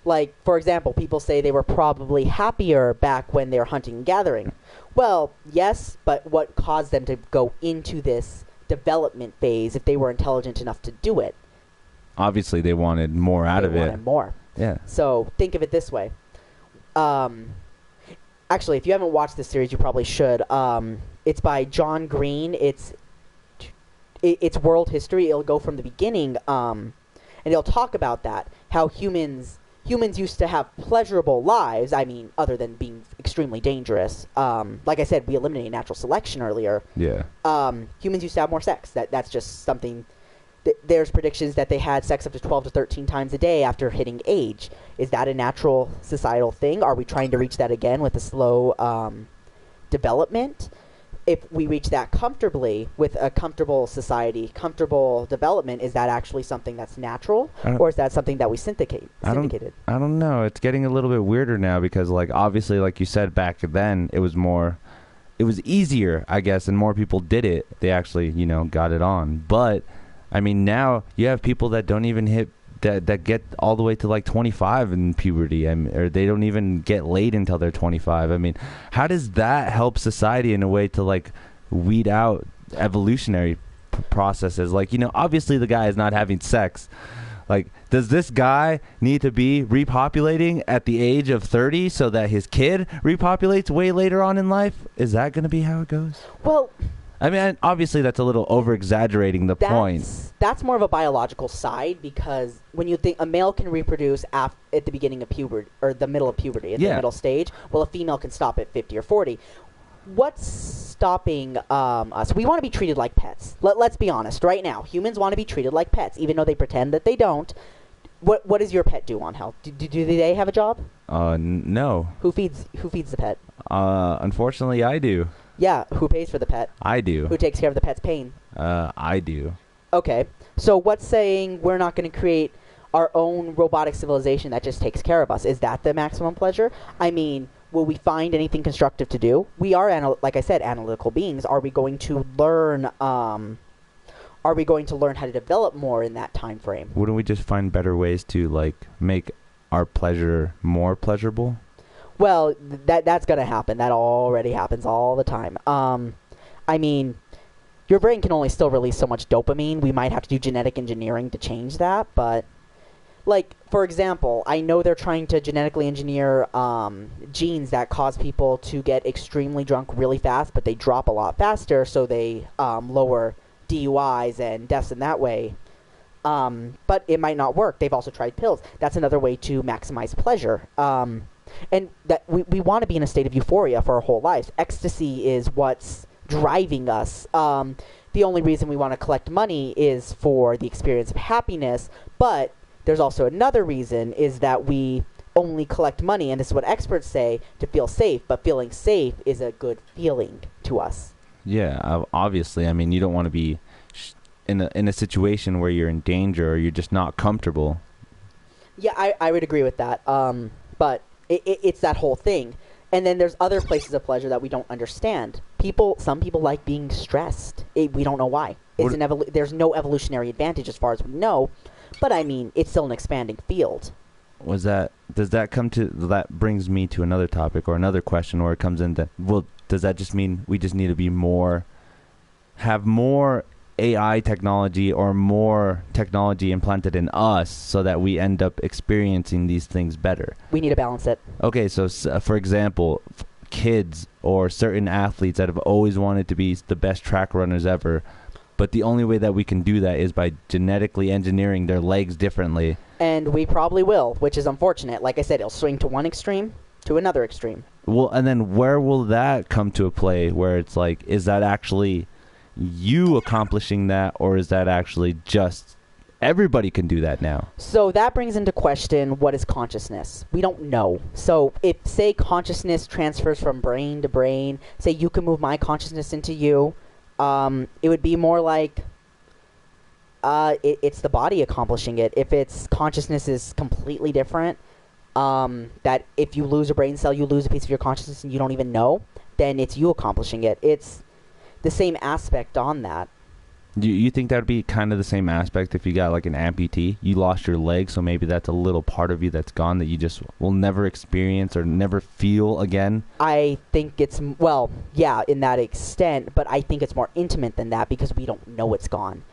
Like, for example, people say they were probably happier back when they were hunting and gathering. Well, yes, but what caused them to go into this development phase if they were intelligent enough to do it? Obviously, they wanted more out of it. They wanted more. Yeah. So, think of it this way. Actually, if you haven't watched this series, you probably should. It's by John Green. It's world history. It'll go from the beginning, and it'll talk about that, how humans used to have pleasurable lives, I mean, other than being extremely dangerous. Like I said, we eliminated natural selection earlier. Yeah. Humans used to have more sex. That's just something... There's predictions that they had sex up to 12 to 13 times a day after hitting age. Is that a natural societal thing? Are we trying to reach that again with a slow development? If we reach that comfortably with a comfortable society, comfortable development, is that actually something that's natural, or is that something that we syndicated? I don't know. It's getting a little bit weirder now because, like, obviously, like you said, back then it was easier, I guess, and more people did it. They actually, got it on. But I mean, now you have people that don't even hit that get all the way to like 25 in puberty, or they don't even get laid until they're 25. I mean, how does that help society in a way to like weed out evolutionary processes? Like, obviously the guy is not having sex. Like, does this guy need to be repopulating at the age of 30 so that his kid repopulates way later on in life? Is that going to be how it goes? Well, I mean, obviously that's a little over-exaggerating the point. That's more of a biological side because when you think a male can reproduce at the beginning of puberty, or the middle of puberty, at the middle stage, well, a female can stop at 50 or 40. What's stopping us? We want to be treated like pets. Let's be honest. Right now, humans want to be treated like pets, even though they pretend that they don't. What does your pet do on health? Do they have a job? No. Who feeds the pet? Unfortunately, I do. Yeah, who pays for the pet? I do. Who takes care of the pet's pain? I do. Okay, so what's saying we're not going to create our own robotic civilization that just takes care of us? Is that the maximum pleasure? I mean, will we find anything constructive to do? We are, like I said, analytical beings. Are we going to learn? Are we going to learn how to develop more in that time frame? Wouldn't we just find better ways to like make our pleasure more pleasurable? Well, that's going to happen. That already happens all the time. I mean, your brain can only still release so much dopamine. We might have to do genetic engineering to change that. But, like, for example, I know they're trying to genetically engineer genes that cause people to get extremely drunk really fast, but they drop a lot faster, so they lower DUIs and deaths in that way. But it might not work. They've also tried pills. That's another way to maximize pleasure. And that we want to be in a state of euphoria for our whole lives. Ecstasy is what's driving us. The only reason we want to collect money is for the experience of happiness. But there's also another reason, is that we only collect money, and this is what experts say, to feel safe. But feeling safe is a good feeling to us. Yeah, obviously. I mean, you don't want to be in a situation where you're in danger or you're just not comfortable. Yeah, I would agree with that. But it's that whole thing. And then there's other places of pleasure that we don't understand. Some people like being stressed. We don't know why. There's no evolutionary advantage as far as we know. But I mean, it's still an expanding field. That brings me to another topic or another question where it comes in that, well, does that just mean we just need to be have more AI technology or more technology implanted in us so that we end up experiencing these things better? We need to balance it. Okay, so for example, kids or certain athletes that have always wanted to be the best track runners ever, but the only way that we can do that is by genetically engineering their legs differently. And we probably will, which is unfortunate. Like I said, it'll swing to one extreme to another extreme. Well, and then where will that come to a play where it's like, is that actually you accomplishing that, or is that actually just everybody can do that now? So that brings into question, what is consciousness? We don't know. So if, say, consciousness transfers from brain to brain, say you can move my consciousness into you, it would be more like it's the body accomplishing it. If its consciousness is completely different, that if you lose a brain cell, you lose a piece of your consciousness and you don't even know, then it's you accomplishing it. It's the same aspect on that. You think that would be kind of the same aspect if you got like an amputee? You lost your leg, so maybe that's a little part of you that's gone that you just will never experience or never feel again? I think it's, well, yeah, in that extent, but I think it's more intimate than that because we don't know it's gone.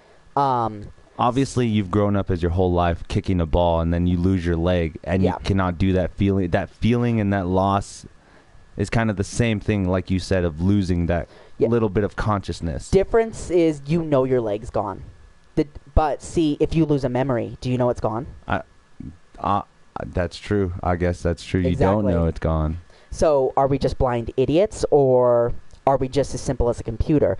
Obviously, you've grown up as your whole life kicking a ball, and then you lose your leg, and you cannot do that feeling. That feeling and that loss is kind of the same thing, like you said, of losing that little bit of consciousness. Difference is you know your leg's gone. But see, if you lose a memory, do you know it's gone? That's true. I guess that's true. Exactly. You don't know it's gone. So are we just blind idiots, or are we just as simple as a computer?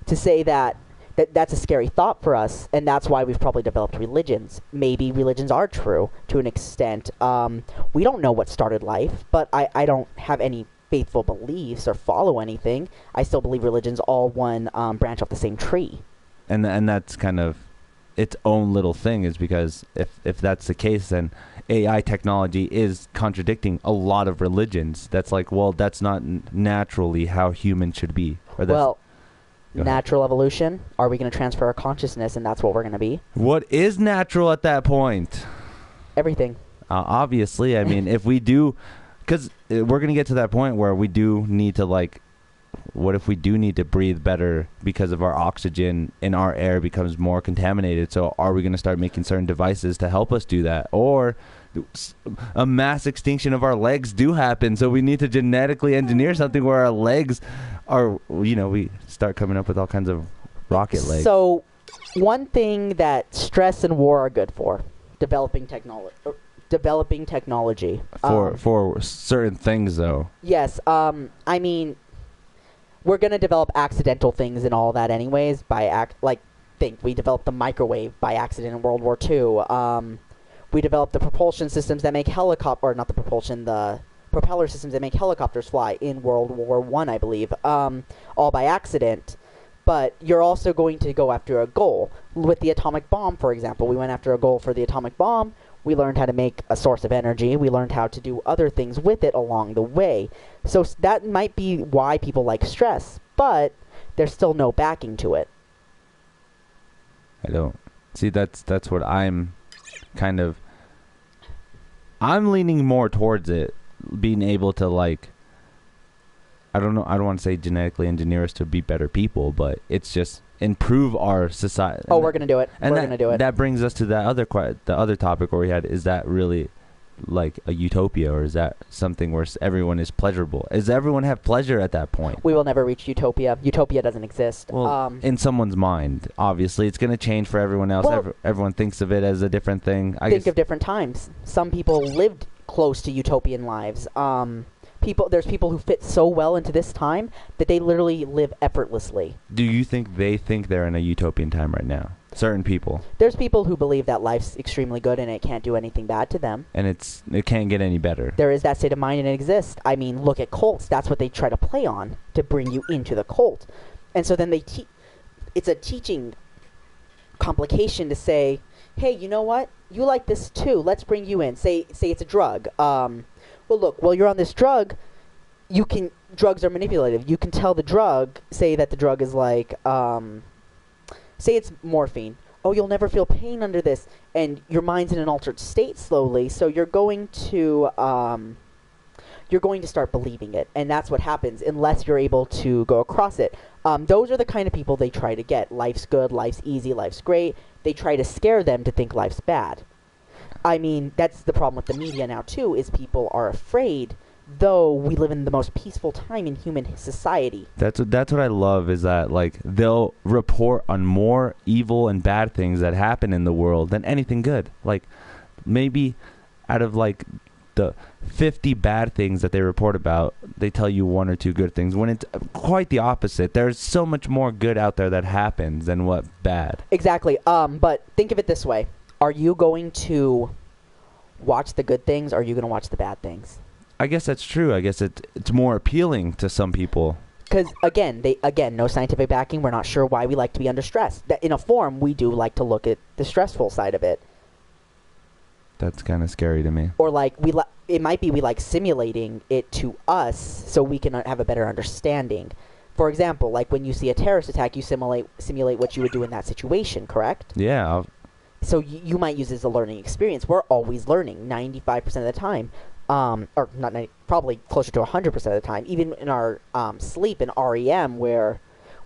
To say that's a scary thought for us, and that's why we've probably developed religions. Maybe religions are true to an extent. We don't know what started life, but I don't have any faithful beliefs or follow anything. I still believe religion's all one branch off the same tree. And that's kind of its own little thing, is because if that's the case, then AI technology is contradicting a lot of religions. That's like, well, that's not naturally how humans should be. Or natural evolution. Are we going to transfer our consciousness and that's what we're going to be? What is natural at that point? Everything. Obviously, I mean, if we do... Because we're going to get to that point where we do need to, like, what if we do need to breathe better because of our oxygen in our air becomes more contaminated? So are we going to start making certain devices to help us do that? Or a mass extinction of our legs do happen, so we need to genetically engineer something where our legs are, we start coming up with all kinds of rocket legs. So one thing that stress and war are good for, developing technology. For certain things, though. Yes. I mean, we're going to develop accidental things and all that anyways we developed the microwave by accident in World War II. We developed the propulsion systems that make the propeller systems that make helicopters fly in World War I, I believe, all by accident. But you're also going to go after a goal. With the atomic bomb, for example, we went after a goal for the atomic bomb. We learned how to make a source of energy. We learned how to do other things with it along the way. So that might be why people like stress, but there's still no backing to it. I don't. See, that's what I'm kind of... I'm leaning more towards it, being able to, like... I don't know, I don't want to say genetically engineer us to be better people, but it's just... improve our society. Oh, we're gonna do it. We're gonna do it. That brings us to the other topic where we had, is that really like a utopia, or is that something where everyone is pleasurable? Does everyone have pleasure at that point? We will never reach utopia. Utopia doesn't exist. Well, in someone's mind, obviously, it's going to change for everyone else. Well, everyone thinks of it as a different thing. Think of different times. Some people lived close to utopian lives. There's people who fit so well into this time that they literally live effortlessly. Do you think they think they're in a utopian time right now? Certain people. There's people who believe that life's extremely good and it can't do anything bad to them. And it can't get any better. There is that state of mind and it exists. I mean, look at cults. That's what they try to play on to bring you into the cult. And so then it's a teaching complication to say, hey, you know what? You like this too. Let's bring you in. Say it's a drug. Well, look, while you're on this drug, drugs are manipulative. You can tell the drug, say that the drug is like, say it's morphine. Oh, you'll never feel pain under this, and your mind's in an altered state slowly, so you're going to start believing it, and that's what happens unless you're able to go across it. Those are the kind of people they try to get. Life's good, life's easy, life's great. They try to scare them to think life's bad. I mean, that's the problem with the media now, too, is people are afraid, though we live in the most peaceful time in human society. That's what I love, is that, like, they'll report on more evil and bad things that happen in the world than anything good. Like, maybe out of, like, the 50 bad things that they report about, they tell you one or two good things, when it's quite the opposite. There's so much more good out there that happens than what bad. Exactly. But think of it this way. Are you going to watch the good things, or are you going to watch the bad things? I guess that's true. I guess it's more appealing to some people. Because, again, no scientific backing. We're not sure why we like to be under stress. In a form, we do like to look at the stressful side of it. That's kind of scary to me. Or, like, it might be we like simulating it to us so we can have a better understanding. For example, like when you see a terrorist attack, you simulate what you would do in that situation, correct? Yeah. So you might use it as a learning experience. We're always learning 95% of the time. Or not 90, probably closer to 100% of the time. Even in our sleep in REM, where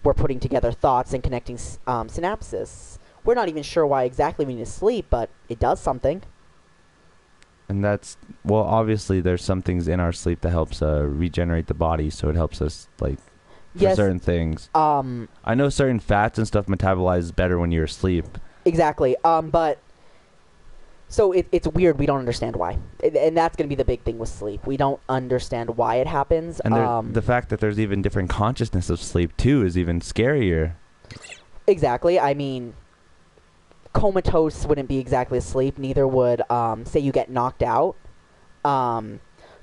we're putting together thoughts and connecting synapses. We're not even sure why exactly we need to sleep, but it does something. And that's, well, obviously there's some things in our sleep that helps regenerate the body, so it helps us, like, for certain things. I know certain fats and stuff metabolize better when you're asleep. Exactly. But so it's weird. We don't understand why, and that's going to be the big thing with sleep. We don't understand why it happens. And the fact that there's even different consciousness of sleep too is even scarier. Exactly. I mean, comatose wouldn't be exactly asleep. Neither would say you get knocked out.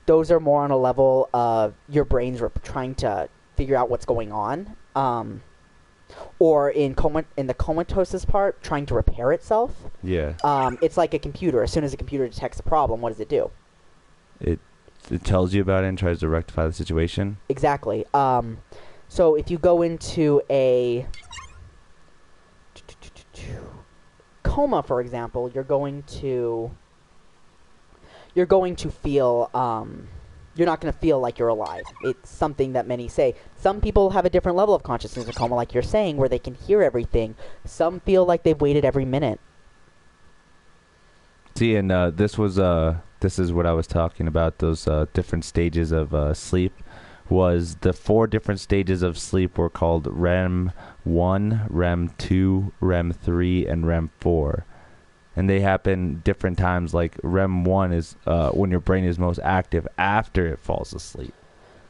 Those are more on a level of your brain's trying to figure out what's going on. Or in the comatose part, trying to repair itself. Yeah. It's like a computer. As soon as a computer detects a problem, what does it do? It tells you about it and tries to rectify the situation. Exactly. So if you go into a coma, for example, you're going to feel. You're not going to feel like you're alive. It's something that many say. Some people have a different level of consciousness in coma, like you're saying, where they can hear everything. Some feel like they've waited every minute. See, and this is what I was talking about. Those different stages of sleep was the 4 different stages of sleep were called REM 1, REM 2, REM 3, and REM 4. And they happen different times. Like REM 1 is when your brain is most active after it falls asleep.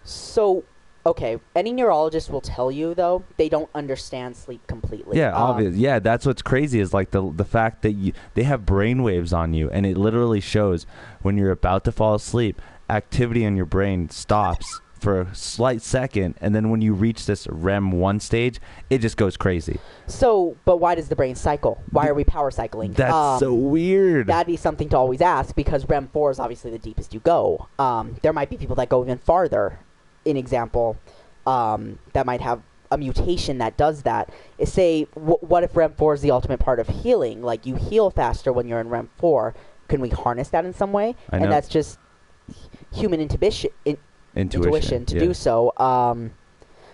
So, okay, any neurologist will tell you, though, they don't understand sleep completely. Yeah, obvious. Yeah, that's what's crazy is like the fact that they have brain waves on you, and it literally shows when you're about to fall asleep, activity in your brain stops for a slight second, and then when you reach this REM 1 stage, it just goes crazy. So, but why does the brain cycle? Why are we power cycling? That's so weird. That'd be something to always ask, because REM 4 is obviously the deepest you go. There might be people that go even farther. An example that might have a mutation that does that is, say, what if REM 4 is the ultimate part of healing? Like, you heal faster when you're in REM 4. Can we harness that in some way? I know. And that's just human intuition to do so.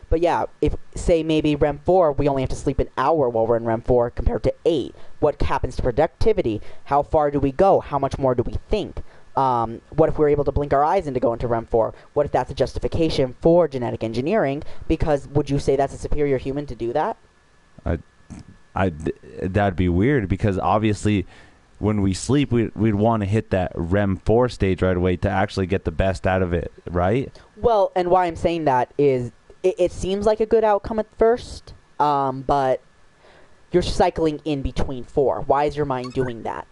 But yeah, if, say, maybe REM 4, we only have to sleep an hour while we're in REM 4 compared to 8. What happens to productivity? How far do we go? How much more do we think? What if we're able to blink our eyes and to go into REM 4? What if that's a justification for genetic engineering? Because would you say that's a superior human to do that? That'd be weird, because obviously when we sleep, we'd want to hit that REM 4 stage right away to actually get the best out of it, right? Well, and why I'm saying that is it seems like a good outcome at first, but you're cycling in between 4. Why is your mind doing that?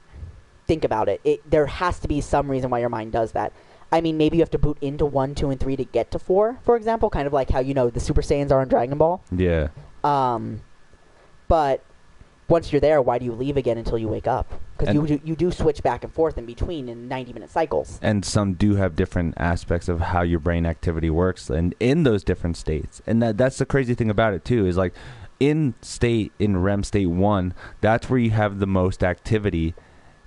Think about it. There has to be some reason why your mind does that. I mean, maybe you have to boot into 1, 2, and 3 to get to 4, for example, kind of like how, the Super Saiyans are in Dragon Ball. Yeah. But once you're there, why do you leave again until you wake up? Because you do switch back and forth in between in 90-minute cycles. And some do have different aspects of how your brain activity works and in those different states. And that's the crazy thing about it too, is like in REM state 1, that's where you have the most activity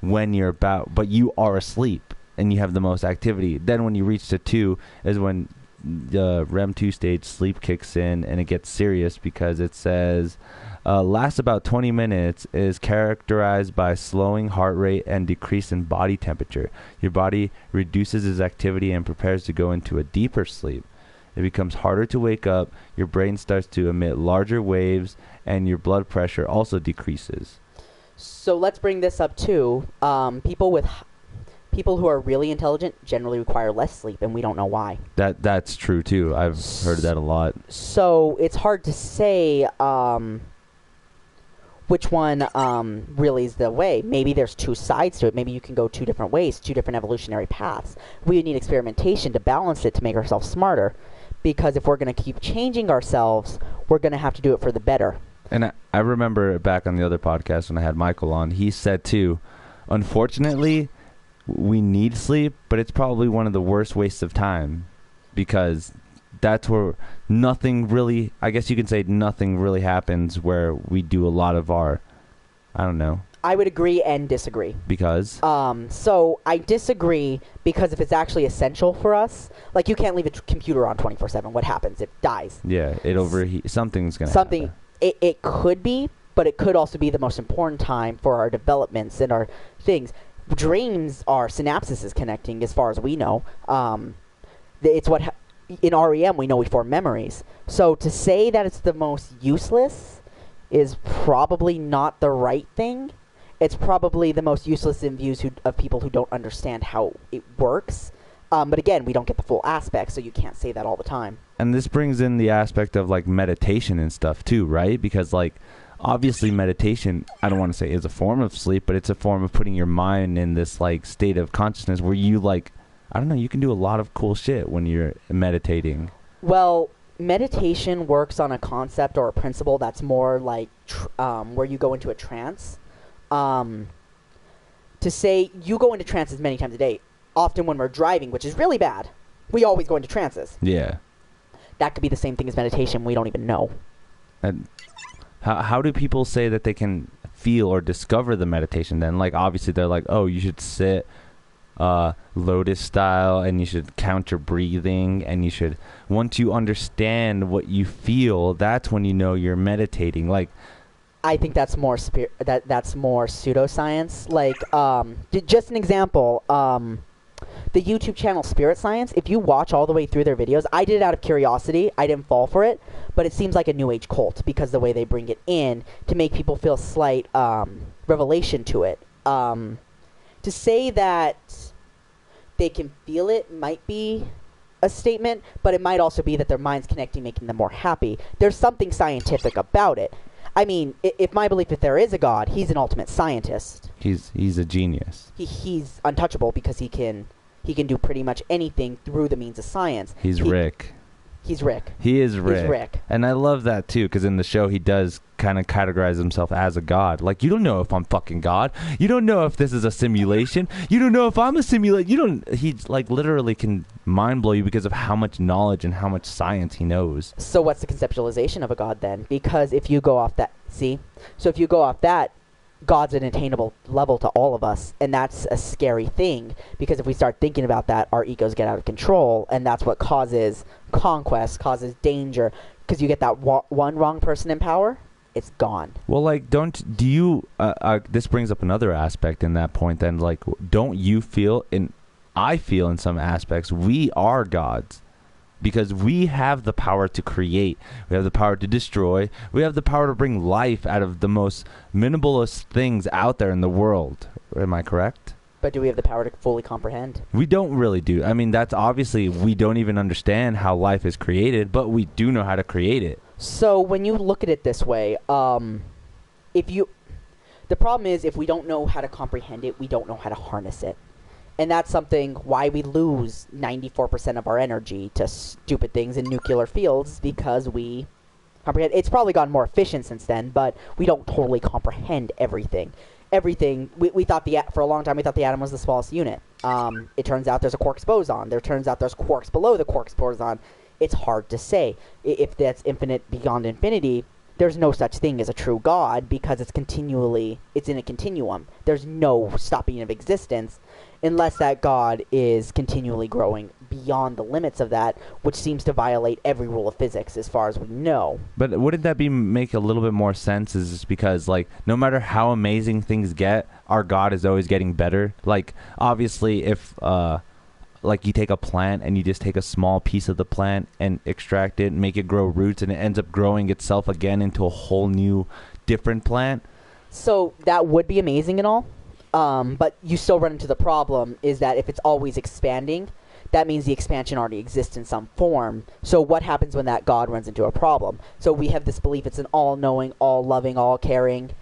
when you're but you are asleep and you have the most activity. Then when you reach to 2 is when the REM 2 stage sleep kicks in, and it gets serious because it says lasts about 20 minutes, is characterized by slowing heart rate and decrease in body temperature. Your body reduces its activity and prepares to go into a deeper sleep. It becomes harder to wake up, your brain starts to emit larger waves, and your blood pressure also decreases. So let's bring this up too. People who are really intelligent generally require less sleep, and we don't know why. That's true too. I've heard that a lot. So it's hard to say which one really is the way. Maybe there's two sides to it. Maybe you can go two different ways, two different evolutionary paths. We need experimentation to balance it to make ourselves smarter, because if we're going to keep changing ourselves, we're going to have to do it for the better. And I remember back on the other podcast when I had Michael on, he said too, unfortunately, we need sleep, but it's probably one of the worst wastes of time, because that's where nothing really, I guess you can say nothing really happens, where we do a lot of our, I don't know. I would agree and disagree. Because? So I disagree because if it's actually essential for us, like you can't leave a computer on 24/7. What happens? It dies. Yeah, it overheats. Something's going to happen. It could be, but it could also be the most important time for our developments and our things. Dreams are synapses connecting, as far as we know. It's what in REM we know we form memories. So to say that it's the most useless is probably not the right thing. It's probably the most useless in views of people who don't understand how it works. But again, we don't get the full aspect, so you can't say that all the time. And this brings in the aspect of like meditation and stuff too, right? Because like obviously meditation, I don't want to say is a form of sleep, but it's a form of putting your mind in this like state of consciousness where you like, I don't know, you can do a lot of cool shit when you're meditating. Well, meditation works on a concept or a principle that's more like where you go into a trance. To say you go into trances many times a day, often when we're driving, which is really bad, we always go into trances. Yeah. That could be the same thing as meditation. We don't even know. And how do people say that they can feel or discover the meditation then? Like, obviously, they're like, oh, you should sit lotus style, and you should count your breathing, and you should, once you understand what you feel, that's when you know you're meditating. Like, I think that's more that's more pseudoscience. Like, just an example, the YouTube channel Spirit Science, if you watch all the way through their videos, I did it out of curiosity. I didn't fall for it, but it seems like a New Age cult because the way they bring it in to make people feel slight revelation to it. To say that they can feel it might be a statement, but it might also be that their mind's connecting, making them more happy. There's something scientific about it. I mean, if my belief that there is a God, he's an ultimate scientist. He's a genius. He's untouchable because he can do pretty much anything through the means of science. He's Rick. He's Rick. He is Rick. He's Rick. And I love that, too, because in the show, he does kind of categorize himself as a god. Like, you don't know if I'm fucking God. You don't know if this is a simulation. You don't know if I'm a simulation. He, like, literally can mind blow you because of how much knowledge and how much science he knows. So what's the conceptualization of a god, then? Because if you go off that, if you go off that, God's an attainable level to all of us, and that's a scary thing, because if we start thinking about that, our egos get out of control, and that's what causes conquest, causes danger, because you get that one wrong person in power, it's gone. Well, like, do you, this brings up another aspect in that point then, like, don't you feel, I feel in some aspects, we are gods. Because we have the power to create, we have the power to destroy, we have the power to bring life out of the most minimalist things out there in the world. Am I correct? But do we have the power to fully comprehend? We don't really do. I mean, that's obviously, we don't even understand how life is created, but we do know how to create it. So when you look at it this way, the problem is if we don't know how to comprehend it, we don't know how to harness it. And that's something why we lose 94% of our energy to stupid things in nuclear fields, because we comprehend. It's probably gotten more efficient since then, but we don't totally comprehend everything. We thought for a long time we thought the atom was the smallest unit. It turns out there's a quarks boson. There turns out there's quarks below the quarks boson. It's hard to say if that's infinite beyond infinity. There's no such thing as a true God because it's in a continuum. There's no stopping of existence unless that God is continually growing beyond the limits of that, which seems to violate every rule of physics as far as we know. But wouldn't that make a little bit more sense? Is just because, like, no matter how amazing things get, our God is always getting better. Like, obviously, if like you take a plant and you just take a small piece of the plant and extract it and make it grow roots, and it ends up growing itself again into a whole new different plant. So that would be amazing and all, but you still run into the problem is that if it's always expanding, that means the expansion already exists in some form. So what happens when that God runs into a problem? So we have this belief it's an all-knowing, all-loving, all-caring.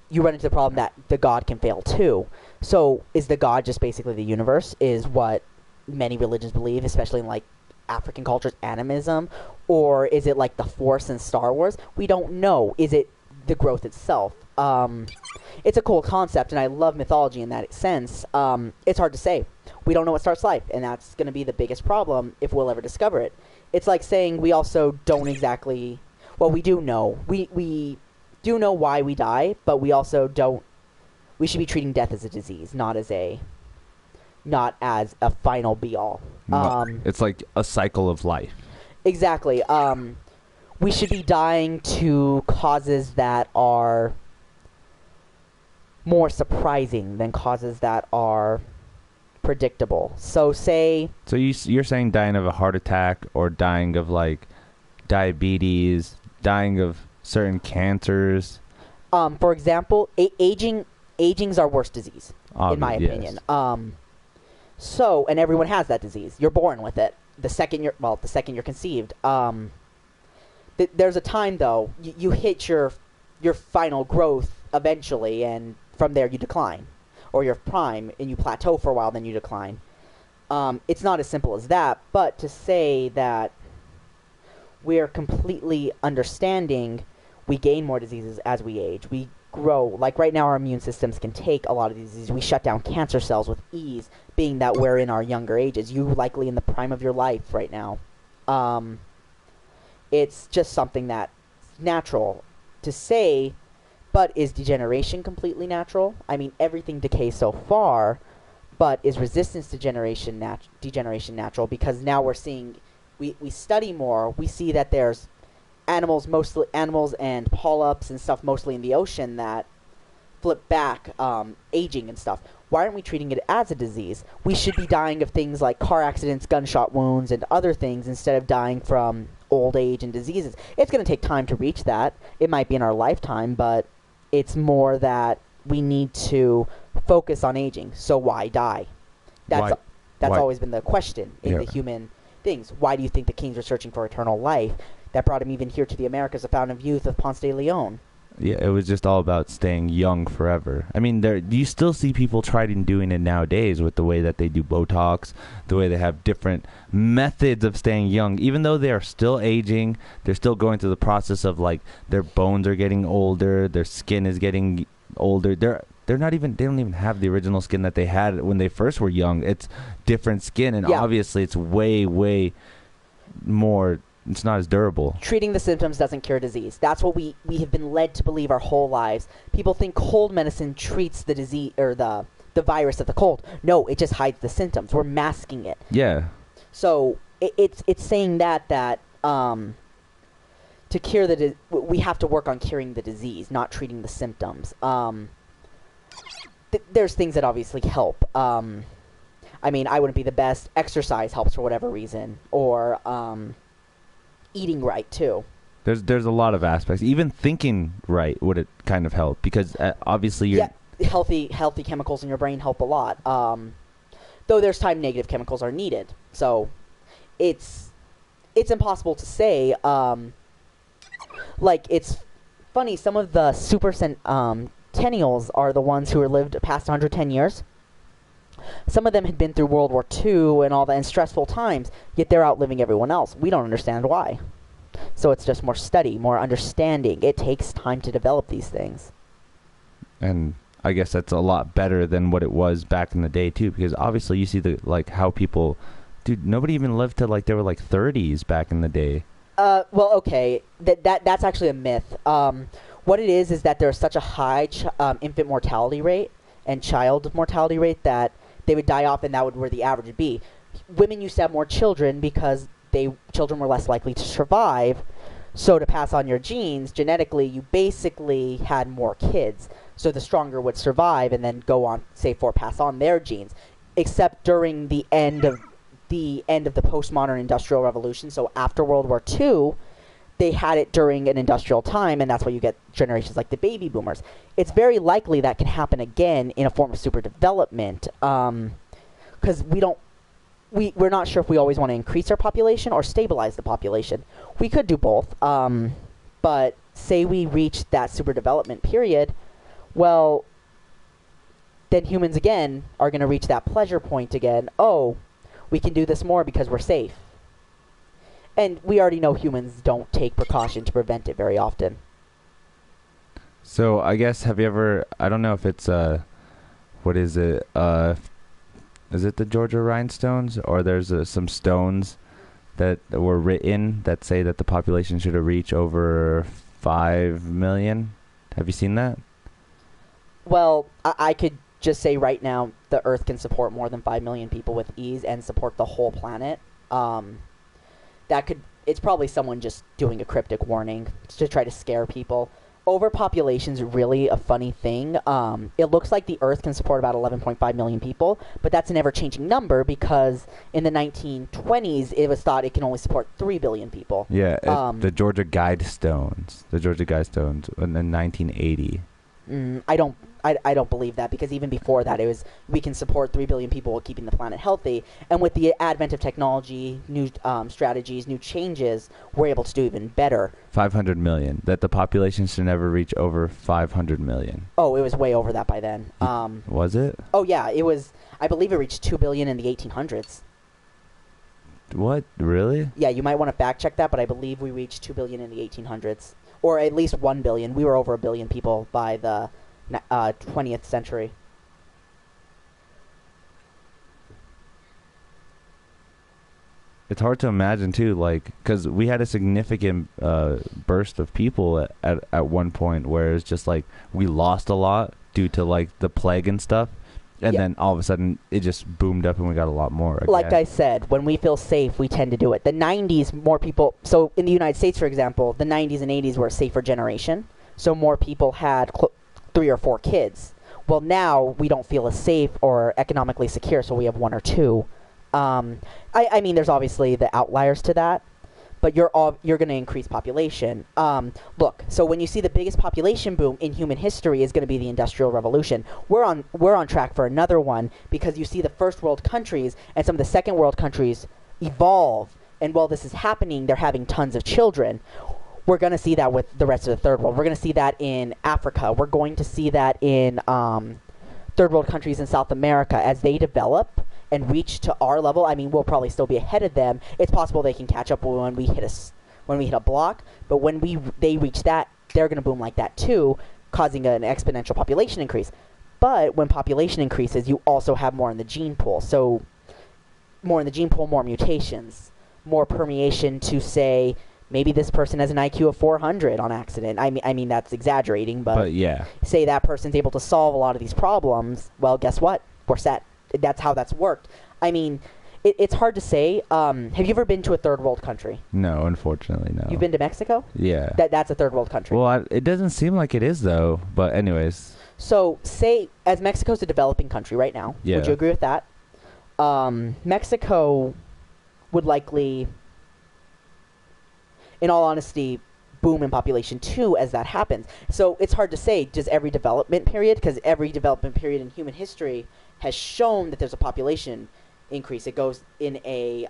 You run into the problem that the God can fail too. So is the God just basically the universe, is what many religions believe, especially in like African cultures, animism, or is it like the Force in Star Wars? We don't know. Is it the growth itself? It's a cool concept, and I love mythology in that sense. It's hard to say. We don't know what starts life, and that's going to be the biggest problem if we'll ever discover it. It's like saying we also don't exactly... Well, we do know. We do know why we die, but we also don't... We should be treating death as a disease, not as a final be-all. It's like a cycle of life. Exactly. We should be dying to causes that are more surprising than causes that are predictable. So you're saying dying of a heart attack, or dying of like diabetes, dying of certain cancers. For example, aging's our worst disease, in my opinion. And everyone has that disease. You're born with it. The second you're conceived. There's a time though, you hit your final growth eventually, and from there you decline, or your prime, and you plateau for a while, then you decline. It's not as simple as that, but to say that we're completely understanding, we gain more diseases as we age. We grow. Like right now, our immune systems can take a lot of these diseases. We shut down cancer cells with ease, being that we're in our younger ages. You likely in the prime of your life right now. It's just something that's natural to say, but is degeneration completely natural? I mean, everything decays so far, but is resistance to degeneration natural? Because now we're seeing, we study more, we see that there's animals and polyps and stuff mostly in the ocean that flip back, aging and stuff. Why aren't we treating it as a disease? We should be dying of things like car accidents, gunshot wounds, and other things instead of dying from old age and diseases. It's going to take time to reach that. It might be in our lifetime, but it's more that we need to focus on aging. So why die? That's always been the question in the human things. Why do you think the kings were searching for eternal life? That brought him even here to the Americas, the fountain of youth of Ponce de Leon. Yeah, it was just all about staying young forever. I mean, you still see people trying doing it nowadays with the way that they do Botox, the way they have different methods of staying young. Even though they are still aging, they're still going through the process of, like, their bones are getting older, their skin is getting older. They don't even have the original skin that they had when they first were young. It's different skin, and obviously it's way, way more... It's not as durable. Treating the symptoms doesn't cure disease. That's what we have been led to believe our whole lives. People think cold medicine treats the disease or the virus of the cold. No, it just hides the symptoms. We're masking it. Yeah. So it's saying that to cure we have to work on curing the disease, not treating the symptoms. There's things that obviously help. I mean, I wouldn't be the best. Exercise helps for whatever reason, or eating right too. There's a lot of aspects. Even thinking right would it kind of help, because obviously you're healthy chemicals in your brain help a lot. Though there's time negative chemicals are needed. So it's impossible to say. Like, it's funny, some of the centennials are the ones who are lived past 110 years. Some of them had been through World War II and all that, and stressful times, yet they're outliving everyone else. We don't understand why. So it's just more study, more understanding. It takes time to develop these things. And I guess that's a lot better than what it was back in the day too, because obviously you see how people, dude, nobody even lived to they were 30s back in the day. Well, okay, that's actually a myth. What it is that there's such a high infant mortality rate and child mortality rate that they would die off, and that would where the average would be. Women used to have more children because children were less likely to survive. So to pass on your genes, genetically, you basically had more kids. So the stronger would survive and then go on, pass on their genes. Except during the end of the postmodern industrial revolution, so after World War II, they had it during an industrial time, and that's why you get generations like the baby boomers. It's very likely that can happen again in a form of super development, because we're not sure if we always want to increase our population or stabilize the population. We could do both, but say we reach that super development period, well, then humans again are going to reach that pleasure point again. Oh, we can do this more because we're safe. And we already know humans don't take precaution to prevent it very often. So I guess, have you ever, I don't know if it's, what is it? Is it the Georgia rhinestones? Or there's some stones that were written that say that the population should reach over 5 million. Have you seen that? Well, I could just say right now the Earth can support more than 5 million people with ease and support the whole planet. It's probably someone just doing a cryptic warning to try to scare people. Overpopulation is really a funny thing. It looks like the Earth can support about 11.5 million people, but that's an ever-changing number because in the 1920s it was thought it can only support 3 billion people. Yeah, the Georgia Guidestones in 1980. I don't believe that, because even before that it was we can support 3 billion people while keeping the planet healthy, and with the advent of technology, new strategies, new changes, we're able to do even better. 500 million. That the population should never reach over 500 million. Oh, it was way over that by then. Was it? Oh yeah, it was. I believe it reached 2 billion in the 1800s. What? Really? Yeah, you might want to fact check that, but I believe we reached 2 billion in the 1800s, or at least 1 billion. We were over 1 billion people by the 20th century. It's hard to imagine too, because we had a significant burst of people at one point where it's just we lost a lot due to the plague and stuff, and then all of a sudden it just boomed up and we got a lot more again. Like I said, when we feel safe, we tend to do it. The 90s, more people. So in the United States, for example, the 90s and 80s were a safer generation, so more people had 3 or 4 kids. Well, now we don't feel as safe or economically secure, so we have 1 or 2. I mean, there's obviously the outliers to that, but you're going to increase population. Look, so when you see the biggest population boom in human history is going to be the Industrial Revolution. We're on track for another one, because you see the first world countries and some of the second world countries evolve, and while this is happening, they're having tons of children. We're going to see that with the rest of the third world. We're going to see that in Africa. We're going to see that in third world countries in South America as they develop and reach to our level. I mean, we'll probably still be ahead of them. It's possible they can catch up when we hit a block, but when they reach that, they're going to boom like that too, causing an exponential population increase. But when population increases, you also have more in the gene pool. So more in the gene pool, more mutations, more permeation to say, maybe this person has an IQ of 400 on accident. I mean that's exaggerating, but yeah. Say that person's able to solve a lot of these problems. Well, guess what? We're set. That's how that's worked. I mean, it's hard to say. Have you ever been to a third world country? No, unfortunately, no. You've been to Mexico? Yeah. That's a third world country. Well, it doesn't seem like it is, though. But anyways. So, say, as Mexico's a developing country right now, would you agree with that? Mexico would likely, in all honesty, boom in population too as that happens. So it's hard to say, does every development period, because every development period in human history has shown that there's a population increase. It goes in a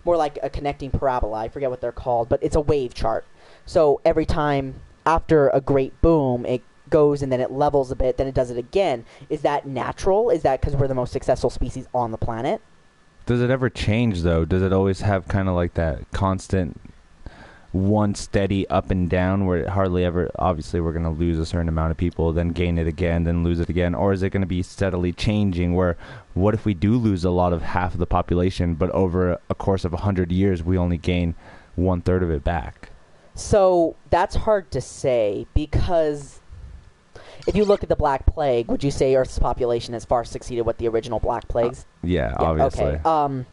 more like a connecting parabola. I forget what they're called, but it's a wave chart. So every time after a great boom, it goes and then it levels a bit, then it does it again. Is that natural? Is that because we're the most successful species on the planet? Does it ever change, though? Does it always have kind of like that constant one steady up and down where it hardly ever, obviously we're going to lose a certain amount of people, then gain it again, then lose it again? Or is it going to be steadily changing where what if we do lose a lot of half of the population, but over a course of 100 years, we only gain 1/3 of it back? So that's hard to say, because if you look at the Black Plague, would you say Earth's population has far succeeded what the original Black Plagues? Yeah, obviously. Okay.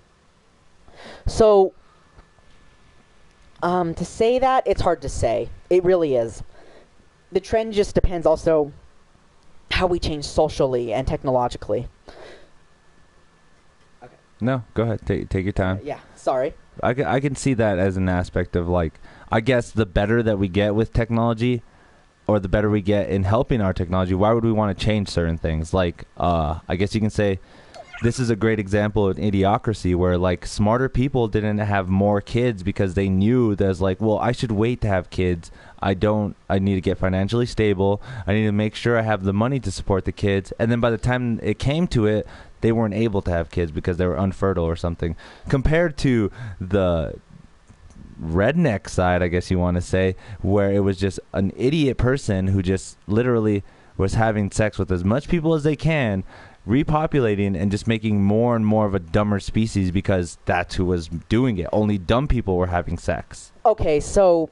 So to say that, it's hard to say. It really is. The trend just depends also how we change socially and technologically. Okay. No, go ahead. Take your time. Yeah, sorry. I can see that as an aspect of, like, I guess the better that we get with technology, or the better we get in helping our technology, why would we want to change certain things? Like, I guess you can say this is a great example of idiocracy, where, like, smarter people didn't have more kids because they knew there's, like, well, I should wait to have kids. I need to get financially stable. I need to make sure I have the money to support the kids. And then by the time it came to it, they weren't able to have kids because they were unfertile or something. Compared to the redneck side, I guess you want to say, where it was just an idiot person who just literally was having sex with as much people as they can, repopulating and just making more and more of a dumber species because that's who was doing it. Only dumb people were having sex. Okay, so,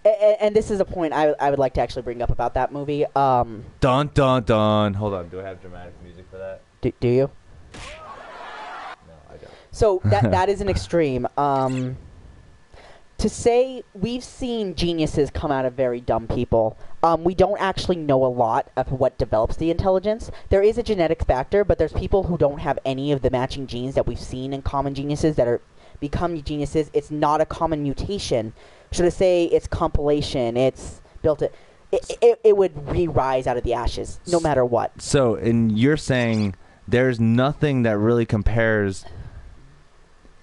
and this is a point I would like to actually bring up about that movie. Dun, dun, dun. Hold on, do I have dramatic music for that? Do you? No, I don't. So that is an extreme. To say we've seen geniuses come out of very dumb people, we don't actually know a lot of what develops the intelligence. There is a genetic factor, but there's people who don't have any of the matching genes that we've seen in common geniuses that are become geniuses. It's not a common mutation. Should I say it's compilation? It's built it would re-rise out of the ashes, no matter what. So, and you're saying there's nothing that really compares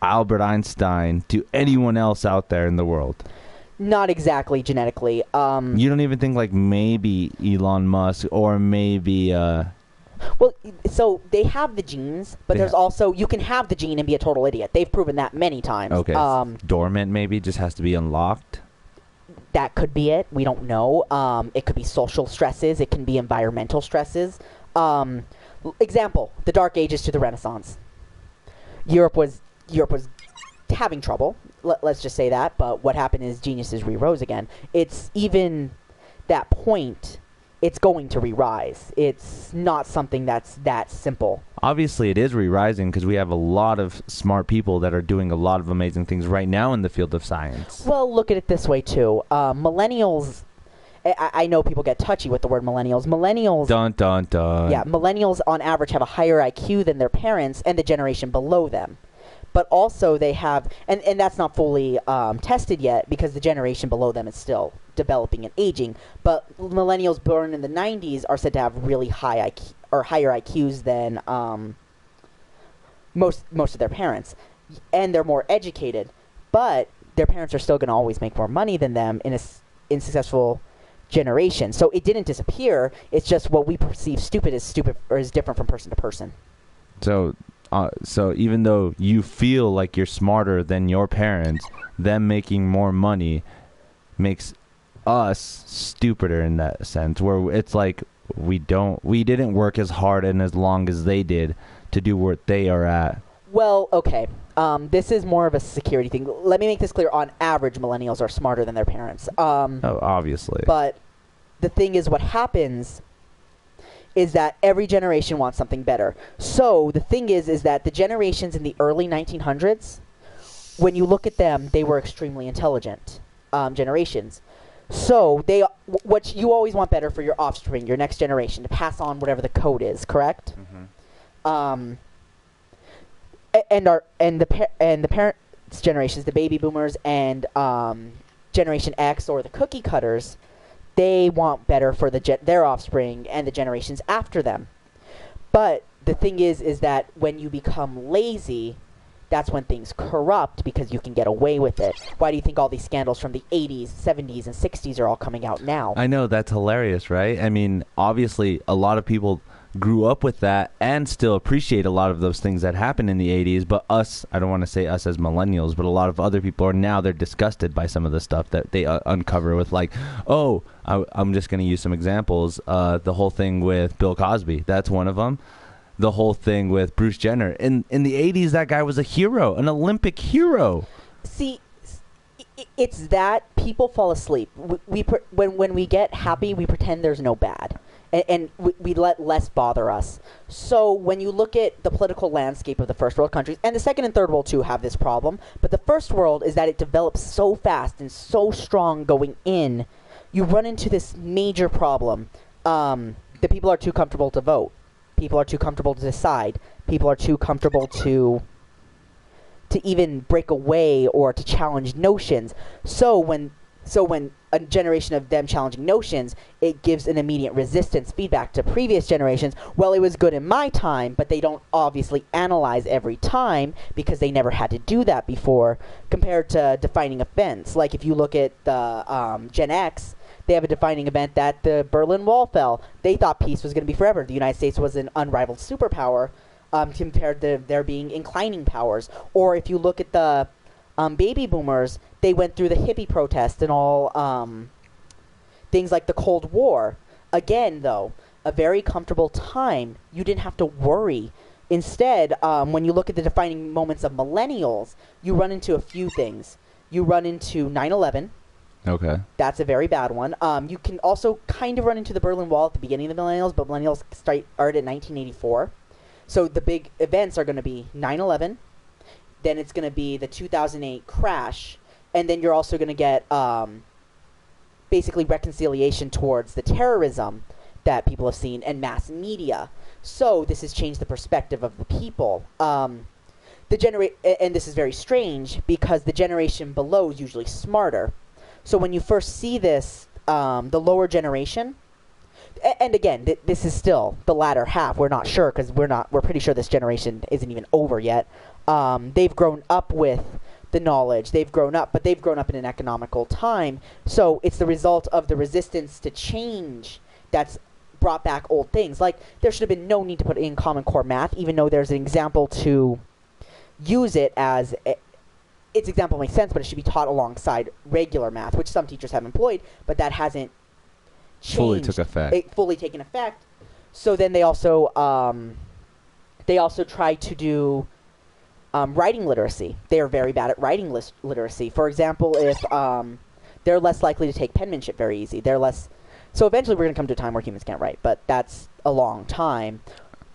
Albert Einstein to anyone else out there in the world? Not exactly genetically. You don't even think, like, maybe Elon Musk or maybe well, so they have the genes, but there's also, you can have the gene and be a total idiot. They've proven that many times. Okay. Dormant maybe, just has to be unlocked. That could be it. We don't know. It could be social stresses. It can be environmental stresses. Example, the Dark Ages to the Renaissance. Europe was having trouble. Let's just say that. But what happened is geniuses re-rose again. It's even that point, it's going to re-rise. It's not something that's that simple. Obviously, it is re-rising because we have a lot of smart people that are doing a lot of amazing things right now in the field of science. Well, look at it this way, too. Millennials... I know people get touchy with the word millennials. Millennials... Dun, dun, dun. Yeah, millennials on average have a higher IQ than their parents and the generation below them. But also they have... And that's not fully tested yet because the generation below them is still developing and aging. But millennials born in the 90s are said to have really high IQ, or higher IQs than most of their parents. And they're more educated. But their parents are still going to always make more money than them in successful generation. So it didn't disappear. It's just what we perceive stupid or is different from person to person. So even though you feel like you're smarter than your parents, them making more money makes us stupider in that sense, where it's like we didn't work as hard and as long as they did to do where they are at. Well, okay. This is more of a security thing. Let me make this clear. On average, millennials are smarter than their parents. Obviously. But the thing is, what happens is that every generation wants something better. So the thing is that the generations in the early 1900s, when you look at them, they were extremely intelligent generations. So what you always want better for your offspring, your next generation, to pass on whatever the code is, correct? Mm-hmm. And the parents' generations, the baby boomers and Generation X or the cookie cutters, they want better for their offspring and the generations after them. But the thing is that when you become lazy, that's when things corrupt because you can get away with it. Why do you think all these scandals from the 80s, 70s, and 60s are all coming out now? I know, that's hilarious, right? I mean, obviously, a lot of people grew up with that and still appreciate a lot of those things that happened in the 80s. But us, I don't want to say us as millennials, but a lot of other people are now, they're disgusted by some of the stuff that they uncover with, like, oh, I'm just going to use some examples. The whole thing with Bill Cosby, that's one of them. The whole thing with Bruce Jenner. In the 80s, that guy was a hero, an Olympic hero. See, it's that people fall asleep. When we get happy, we pretend there's no bad. And we let less bother us. So when you look at the political landscape of the first world countries, and the second and third world too have this problem, but the first world is that it develops so fast and so strong going in, you run into this major problem. The people are too comfortable to vote. People are too comfortable to decide. People are too comfortable to even break away or to challenge notions. So when a generation of them challenging notions, it gives an immediate resistance feedback to previous generations. Well, it was good in my time, but they don't obviously analyze every time because they never had to do that before, compared to defining events. Like if you look at the Gen X, they have a defining event that the Berlin Wall fell. They thought peace was going to be forever. The United States was an unrivaled superpower compared to there being inclining powers. Or if you look at the baby boomers, they went through the hippie protest and all things like the Cold War. Again, though, a very comfortable time. You didn't have to worry. Instead, when you look at the defining moments of millennials, you run into a few things. You run into 9/11. Okay. That's a very bad one. You can also kind of run into the Berlin Wall at the beginning of the millennials, but millennials started in 1984. So the big events are going to be 9/11. Then it's going to be the 2008 crash, and then you're also going to get basically reconciliation towards the terrorism that people have seen and mass media. So this has changed the perspective of the people. And this is very strange because the generation below is usually smarter. So when you first see this, the lower generation, and again, this is still the latter half. We're not sure because we're pretty sure this generation isn't even over yet. They've grown up with the knowledge. They've grown up in an economical time. So it's the result of the resistance to change that's brought back old things. Like, there should have been no need to put in Common Core math, even though there's an example to use it as... its example makes sense, but it should be taught alongside regular math, which some teachers have employed, but that hasn't changed. Fully taken effect. So then they also try to do writing literacy. They are very bad at writing literacy. For example, if they're less likely to take penmanship very easy. So eventually we're going to come to a time where humans can't write, but that's a long time.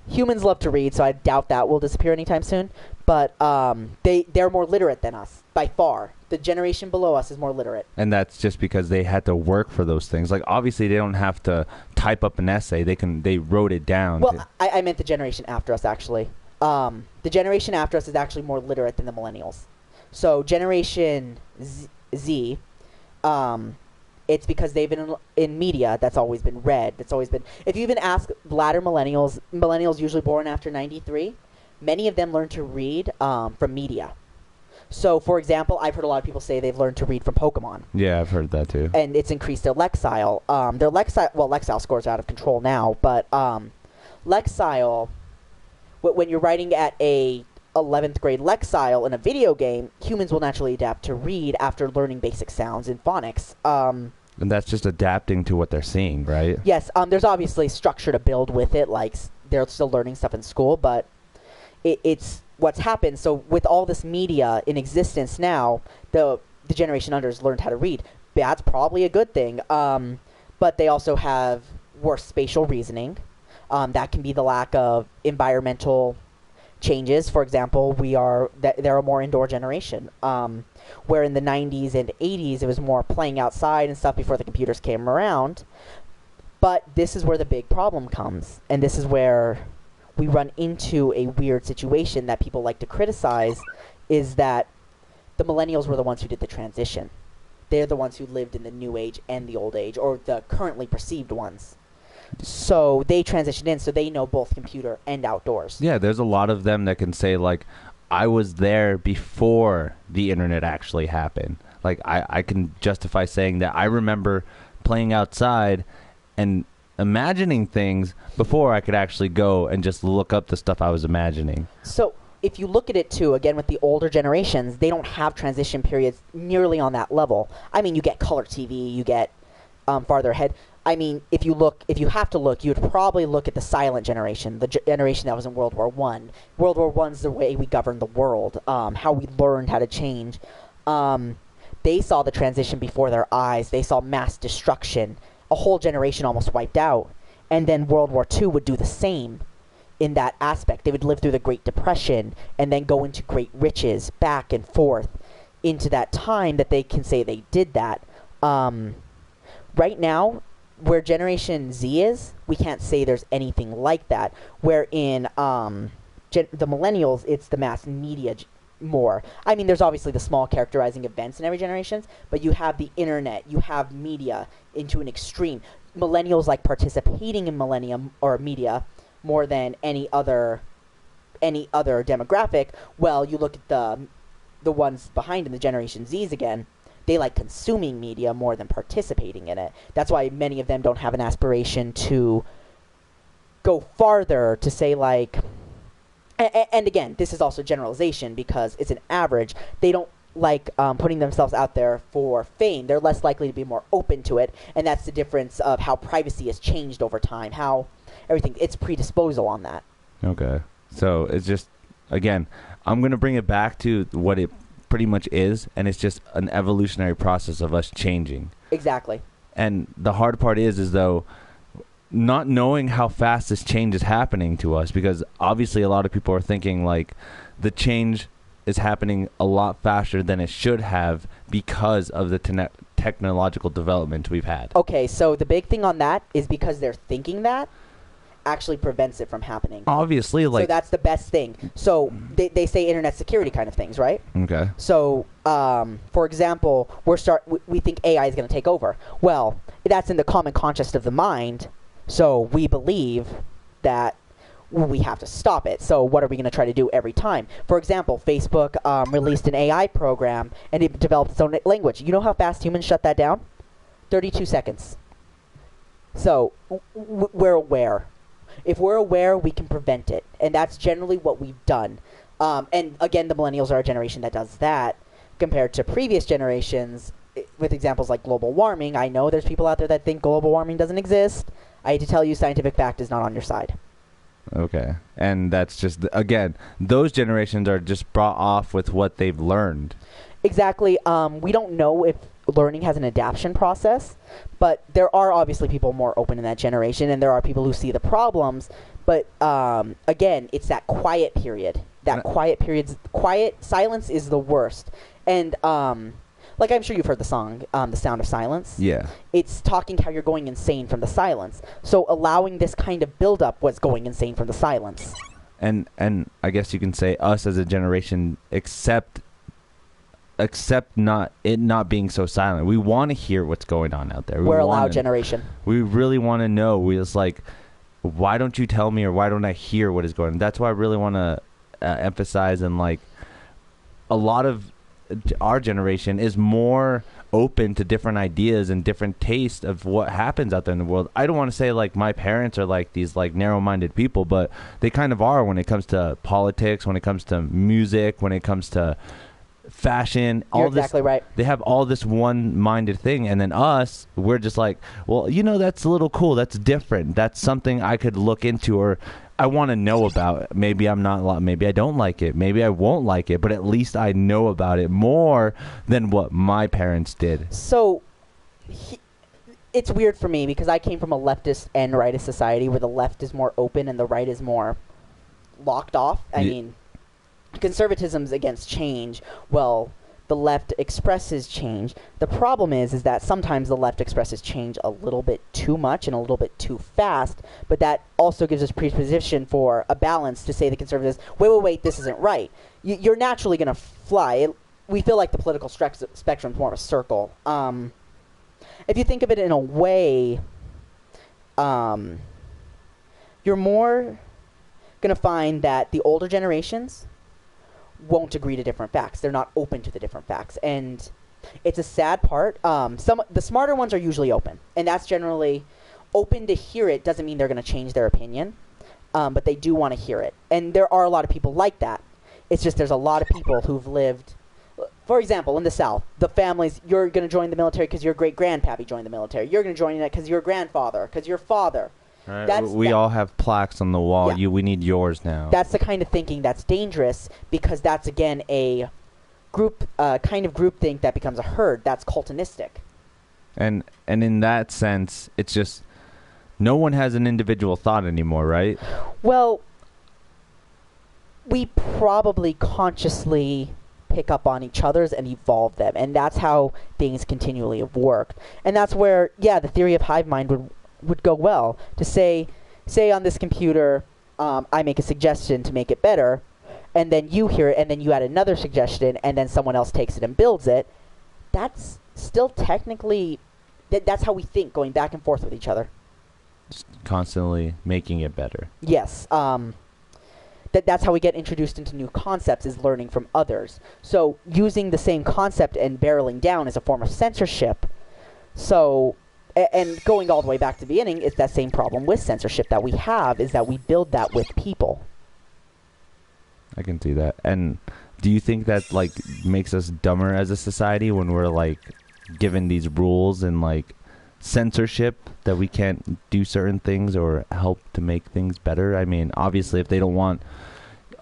Humans love to read, so I doubt that will disappear anytime soon. But they're more literate than us, by far. The generation below us is more literate. And that's just because they had to work for those things. Like, obviously, they don't have to type up an essay. They wrote it down. Well, I meant the generation after us, actually. The generation after us is actually more literate than the millennials. So Generation Z, it's because they've been in media that's always been read. That's always been... If you even ask latter millennials usually born after 93, many of them learn to read from media. So, for example, I've heard a lot of people say they've learned to read from Pokemon. Yeah, I've heard that too. And it's increased their Lexile. Lexile scores are out of control now, but Lexile, when you're writing at a 11th grade Lexile in a video game, humans will naturally adapt to read after learning basic sounds in phonics. And that's just adapting to what they're seeing, right? Yes, there's obviously structure to build with it, like they're still learning stuff in school, but it's what's happened. So with all this media in existence now, the generation under has learned how to read. That's probably a good thing, but they also have worse spatial reasoning. That can be the lack of environmental changes. For example, they're a more indoor generation, where in the 90s and 80s it was more playing outside and stuff before the computers came around. But this is where the big problem comes, and this is where we run into a weird situation that people like to criticize, is that the millennials were the ones who did the transition. They're the ones who lived in the new age and the old age, or the currently perceived ones. So they transitioned in, so they know both computer and outdoors. Yeah, there's a lot of them that can say, like, I was there before the internet actually happened. Like, I can justify saying that I remember playing outside and imagining things before I could actually go and just look up the stuff I was imagining. So if you look at it too, again with the older generations, they don't have transition periods nearly on that level. I mean, you get color TV, you get farther ahead. I mean, if you have to look, you'd probably look at the silent generation, the generation that was in World War One. World War One's the way we governed the world, how we learned how to change. They saw the transition before their eyes. They saw mass destruction. A whole generation almost wiped out. And then World War II would do the same in that aspect. They would live through the Great Depression and then go into great riches, back and forth, into that time that they can say they did that. Right now, where Generation Z is, we can't say there's anything like that. Where in the millennials, it's the mass media more. I mean, there's obviously the small characterizing events in every generation, but you have the internet, you have media into an extreme. Millennials like participating in millennium or media more than any other demographic. Well, you look at the ones behind in the Generation Zs again. They like consuming media more than participating in it. That's why many of them don't have an aspiration to go farther to say like, and again, this is also generalization because it's an average. They don't like putting themselves out there for fame. They're less likely to be more open to it, and that's the difference of how privacy has changed over time, how everything, it's predisposal on that. Okay. So it's just, again, I'm going to bring it back to what it pretty much is, and it's just an evolutionary process of us changing. Exactly. And the hard part is though, not knowing how fast this change is happening to us, because obviously a lot of people are thinking like the change is happening a lot faster than it should have because of the technological development we've had. Okay, so the big thing on that is because they're thinking that actually prevents it from happening. Obviously, like... So that's the best thing. So they say internet security kind of things, right? Okay. So, for example, we think AI is going to take over. Well, that's in the common conscious of the mind, so we believe that we have to stop it. So what are we going to try to do every time? For example, Facebook released an AI program, and it developed its own language. You know how fast humans shut that down? 32 seconds. So we're aware. If we're aware, we can prevent it. And that's generally what we've done. And again, the millennials are a generation that does that compared to previous generations. With examples like global warming, I know there's people out there that think global warming doesn't exist. I hate to tell you, scientific fact is not on your side. Okay. And that's just, again, those generations are just brought off with what they've learned. Exactly. We don't know if learning has an adaptation process, but there are obviously people more open in that generation, and there are people who see the problems. But again, it's that quiet period. Quiet silence is the worst. And like I'm sure you've heard the song, "The Sound of Silence." Yeah. It's talking how you're going insane from the silence. So allowing this kind of buildup was going insane from the silence. And I guess you can say us as a generation accept not being so silent. We want to hear what's going on out there. We're a loud generation. We really want to know. We just like, why don't you tell me, or why don't I hear what is going on? That's why I really want to emphasize, and like a lot of our generation is more open to different ideas and different tastes of what happens out there in the world. I don't want to say like my parents are like these like narrow-minded people, but they kind of are when it comes to politics, when it comes to music, when it comes to fashion. You're exactly right. They have all this one-minded thing, and then us, we're just like, well, that's a little cool, that's different, that's something I could look into, or I want to know about. Maybe I'm not, maybe I don't like it, maybe I won't like it, but at least I know about it more than what my parents did. So it's weird for me because I came from a leftist and rightist society where the left is more open and the right is more locked off. I mean, conservatism's against change. Well, the left expresses change. The problem is that sometimes the left expresses change a little bit too much and a little bit too fast, but that also gives us predisposition for a balance to say the conservatives, wait, this isn't right. You're naturally going to fly. We feel like the political spectrum is more of a circle. If you think of it in a way, you're more going to find that the older generations won't agree to different facts. They're not open to the different facts, and it's a sad part. The smarter ones are usually open, and that's generally open to hear it doesn't mean they're going to change their opinion, but they do want to hear it. And there are a lot of people like that. It's just there's a lot of people who've lived, for example, in the South, the families, you're going to join the military because your great-grandpappy joined the military. You're going to join it because your grandfather, because your father. Right. We all have plaques on the wall. Yeah. We need yours now. That's the kind of thinking that's dangerous, because that's, again, a group kind of groupthink that becomes a herd. That's cultinistic. And in that sense, it's just no one has an individual thought anymore, right? Well, we probably consciously pick up on each other's and evolve them, and that's how things continually have worked. And that's where, the theory of hive mind would go well. To say on this computer, I make a suggestion to make it better, and then you hear it, and then you add another suggestion, and then someone else takes it and builds it. That's still technically, that's how we think, going back and forth with each other. Just constantly making it better. Yes. That's how we get introduced into new concepts, is learning from others. So using the same concept and barreling down is a form of censorship. So, and going all the way back to the beginning, it's that same problem with censorship that we have, is that we build that with people. I can see that. And do you think that, like, makes us dumber as a society when we're, like, given these rules and, like, censorship that we can't do certain things or help to make things better? I mean, obviously, if they don't want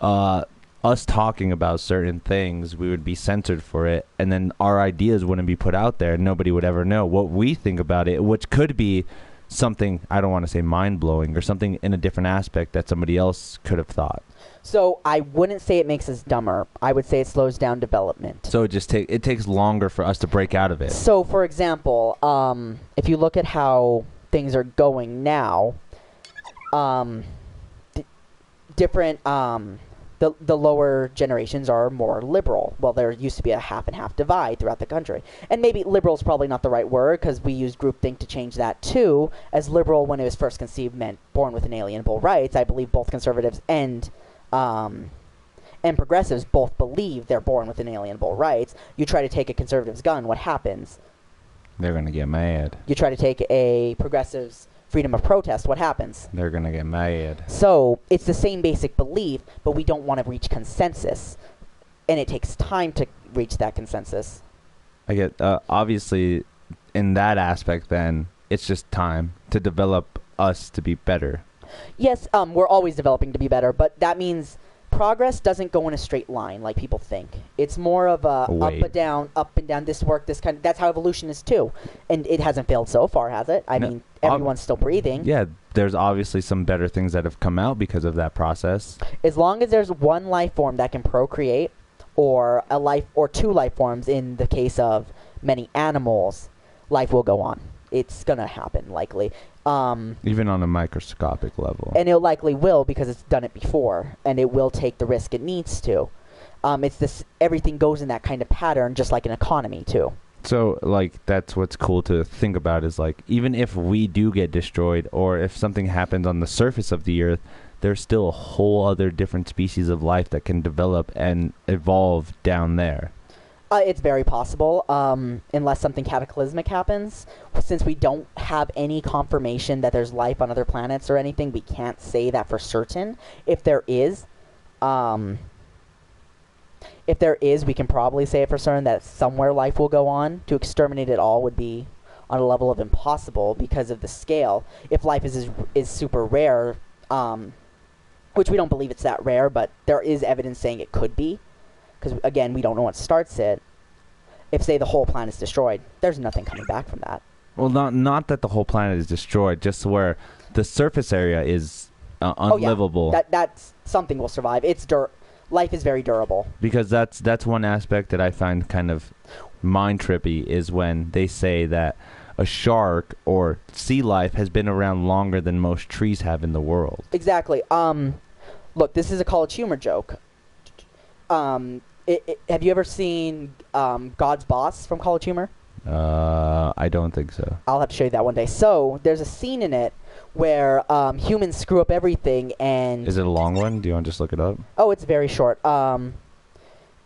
us talking about certain things, we would be censored for it, and then our ideas wouldn't be put out there, and nobody would ever know what we think about it, which could be something, I don't want to say mind-blowing, or something in a different aspect that somebody else could have thought. So I wouldn't say it makes us dumber. I would say it slows down development. So it takes longer for us to break out of it. So, for example, if you look at how things are going now, different the lower generations are more liberal. Well, there used to be a half and half divide throughout the country. And maybe liberal is probably not the right word, because we use groupthink to change that too, as liberal, when it was first conceived, meant born with inalienable rights. I believe both conservatives and progressives both believe they're born with inalienable rights. You try to take a conservative's gun, what happens? They're going to get mad. You try to take a progressive's freedom of protest, what happens? They're going to get mad. So it's the same basic belief, but we don't want to reach consensus. And it takes time to reach that consensus. I get, obviously, in that aspect, then, it's just time to develop us to be better. Yes, we're always developing to be better, but that means progress doesn't go in a straight line like people think. It's more of a up and down, this work, this kind of, that's how evolution is too. And it hasn't failed so far, has it? I mean, everyone's still breathing. Yeah, there's obviously some better things that have come out because of that process. As long as there's one life form that can procreate, or a life, or two life forms in the case of many animals, life will go on. It's gonna happen, likely. Even on a microscopic level. And it likely will, because it's done it before, and it will take the risk it needs to. It's this, everything goes in that kind of pattern, just like an economy too. So, like, that's what's cool to think about, is like, even if we do get destroyed, or if something happens on the surface of the earth, there's still a whole other different species of life that can develop and evolve down there. It's very possible, unless something cataclysmic happens. Since we don't have any confirmation that there's life on other planets or anything, we can't say that for certain. If there is, we can probably say it for certain that somewhere life will go on. To exterminate it all would be on a level of impossible because of the scale. If life is super rare, which we don't believe it's that rare, but there is evidence saying it could be. Because, again, we don't know what starts it. If, say, the whole planet's destroyed, there's nothing coming back from that. Well, not that the whole planet is destroyed, just where the surface area is unlivable. Oh, yeah. That's something will survive. Life is very durable. Because that's one aspect that I find kind of mind-trippy, is when they say that a shark or sea life has been around longer than most trees have in the world. Exactly. Look, this is a college humor joke. Have you ever seen God's Boss from College Humor? I don't think so. I'll have to show you that one day. So there's a scene in it where humans screw up everything, and is it a long one? Do you want to just look it up? Oh, it's very short. I'll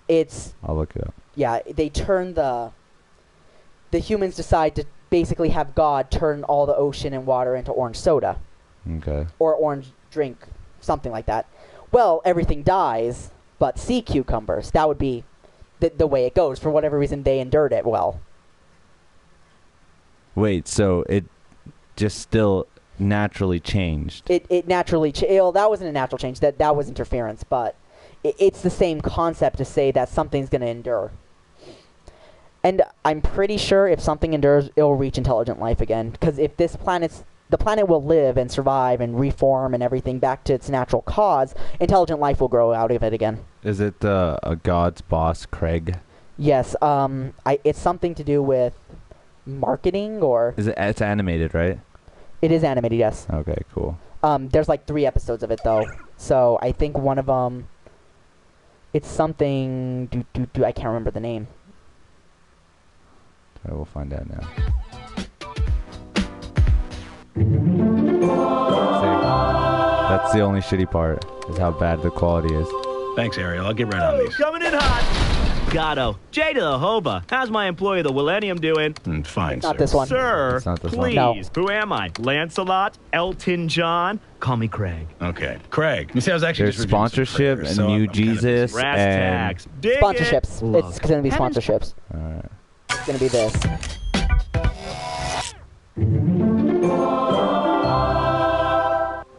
look it up. Yeah, they turn the humans decide to basically have God turn all the ocean and water into orange soda. Okay. Or orange drink, something like that. Well, everything dies, but sea cucumbers. That would be the way it goes. For whatever reason, they endured it well. Wait, so it just still naturally changed? It naturally that wasn't a natural change. That was interference, but it's the same concept to say that something's going to endure. And I'm pretty sure if something endures, it'll reach intelligent life again. Because if the planet will live and survive and reform and everything back to its natural cause, intelligent life will grow out of it again. Is it a God's boss, Craig? Yes. It's something to do with marketing or... It's animated, right? It is animated, yes. Okay, cool. There's like 3 episodes of it, though. So I think one of them... It's something... I can't remember the name. I will find out now. That's the only shitty part, is how bad the quality is. Thanks, Ariel. I'll get right on these. Coming in hot. Gatto. J to the Hoba. How's my employee, the Millennium, doing? Fine, Not sir. this one. Sir, It's not this please. one. No. Who am I? Lancelot? Elton John? Call me Craig. Okay. Craig. You see, I was actually There's just reviewing some sponsorship trailers, and so New I'm kinda busy. Jesus Brass and... tacks. Dig Sponsorships. It. It's going to be sponsorships. Alright. It's going to be this.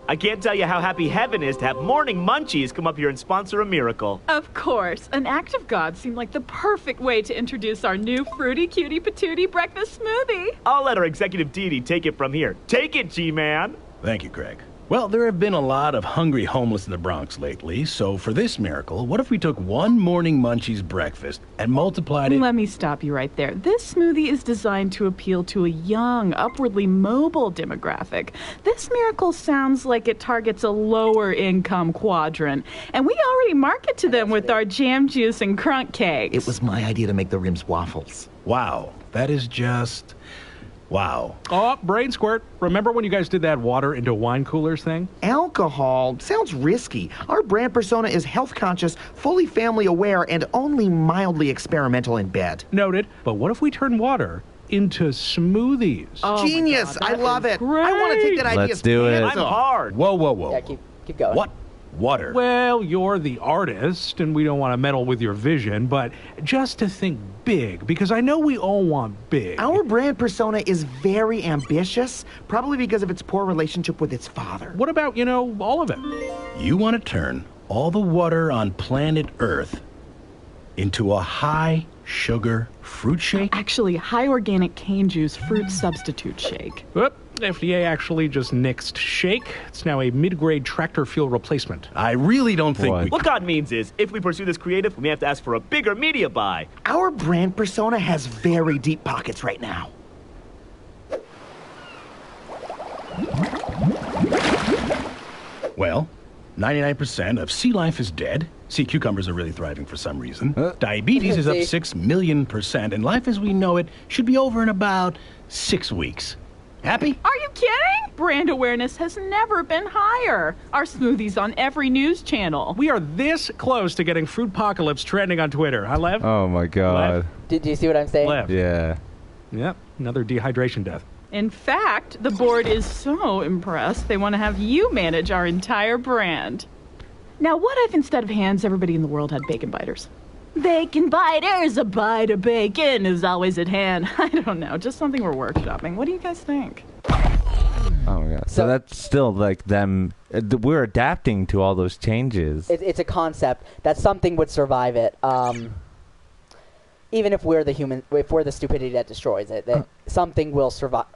I can't tell you how happy heaven is to have morning munchies come up here and sponsor a miracle. Of course. An act of God seemed like the perfect way to introduce our new Fruity Cutie Patootie breakfast smoothie. I'll let our executive deity take it from here. Take it, G-Man. Thank you, Craig. Well, there have been a lot of hungry homeless in the Bronx lately, so for this miracle, what if we took one morning munchies breakfast and multiplied it... Let me stop you right there. This smoothie is designed to appeal to a young, upwardly mobile demographic. This miracle sounds like it targets a lower income quadrant, and we already market to them with our jam juice and crunk cakes. It was my idea to make the rims waffles. Wow, that is just... Wow. Oh, brain squirt. Remember when you guys did that water into wine coolers thing? Alcohol sounds risky. Our brand persona is health conscious, fully family aware, and only mildly experimental in bed. Noted. But what if we turn water into smoothies? Oh my Genius! God, I that love is it. I want to take that idea. Let's do it. I'm hard. Whoa, whoa, whoa. Yeah, keep going. What? Water. Well, you're the artist, and we don't want to meddle with your vision, but just to think big, because I know we all want big. Our brand persona is very ambitious, probably because of its poor relationship with its father. What about, all of it? You want to turn all the water on planet Earth into a high-sugar fruit shake? Actually, high organic cane juice fruit substitute shake. Whoop. FDA actually just nixed shake. It's now a mid-grade tractor fuel replacement. I really don't think What? we... What God means is, if we pursue this creative, we may have to ask for a bigger media buy. Our brand persona has very deep pockets right now. Well, 99% of sea life is dead. Sea cucumbers are really thriving for some reason. Diabetes is up 6 million %, and life as we know it should be over in about 6 weeks. Happy? Are you kidding? Brand awareness has never been higher. Our smoothie's on every news channel. We are this close to getting Fruitpocalypse trending on Twitter. Huh, Lev? Oh my god. Do you see what I'm saying? Lev. Yeah. Yep, another dehydration death. In fact, the board is so impressed they want to have you manage our entire brand. Now, what if instead of hands, everybody in the world had bacon biters? Bacon biters, a bite of bacon is always at hand. I don't know, just something we're workshopping. What do you guys think? Oh my god. So that's still like them. We're adapting to all those changes. It's a concept that something would survive it. Even if we're the stupidity that destroys it, that something will survive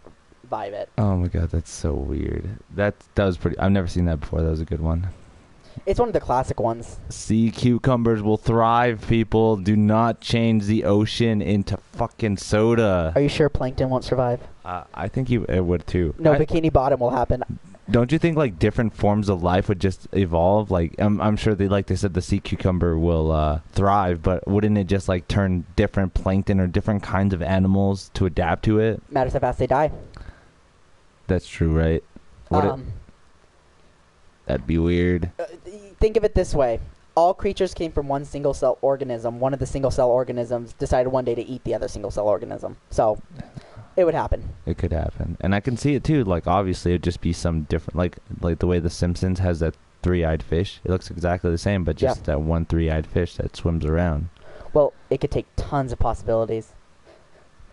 it. Oh my god, that's so weird. That was pretty. I've never seen that before. That was a good one. It's one of the classic ones. Sea cucumbers will thrive, people. Do not change the ocean into fucking soda. Are you sure plankton won't survive? I think it would too. No, Bikini Bottom will happen. Don't you think like different forms of life would just evolve? Like I'm sure they said the sea cucumber will thrive, but wouldn't it just like turn different plankton or different kinds of animals to adapt to it? Matters how fast they die. That's true, right? That'd be weird. Think of it this way. All creatures came from one single-cell organism. One of the single-cell organisms decided one day to eat the other single-cell organism. So, It would happen. It could happen. And I can see it too. Like, obviously, it'd just be some different, like the way The Simpsons has that three-eyed fish. It looks exactly the same, but just that one three-eyed fish that swims around. Well, it could take tons of possibilities.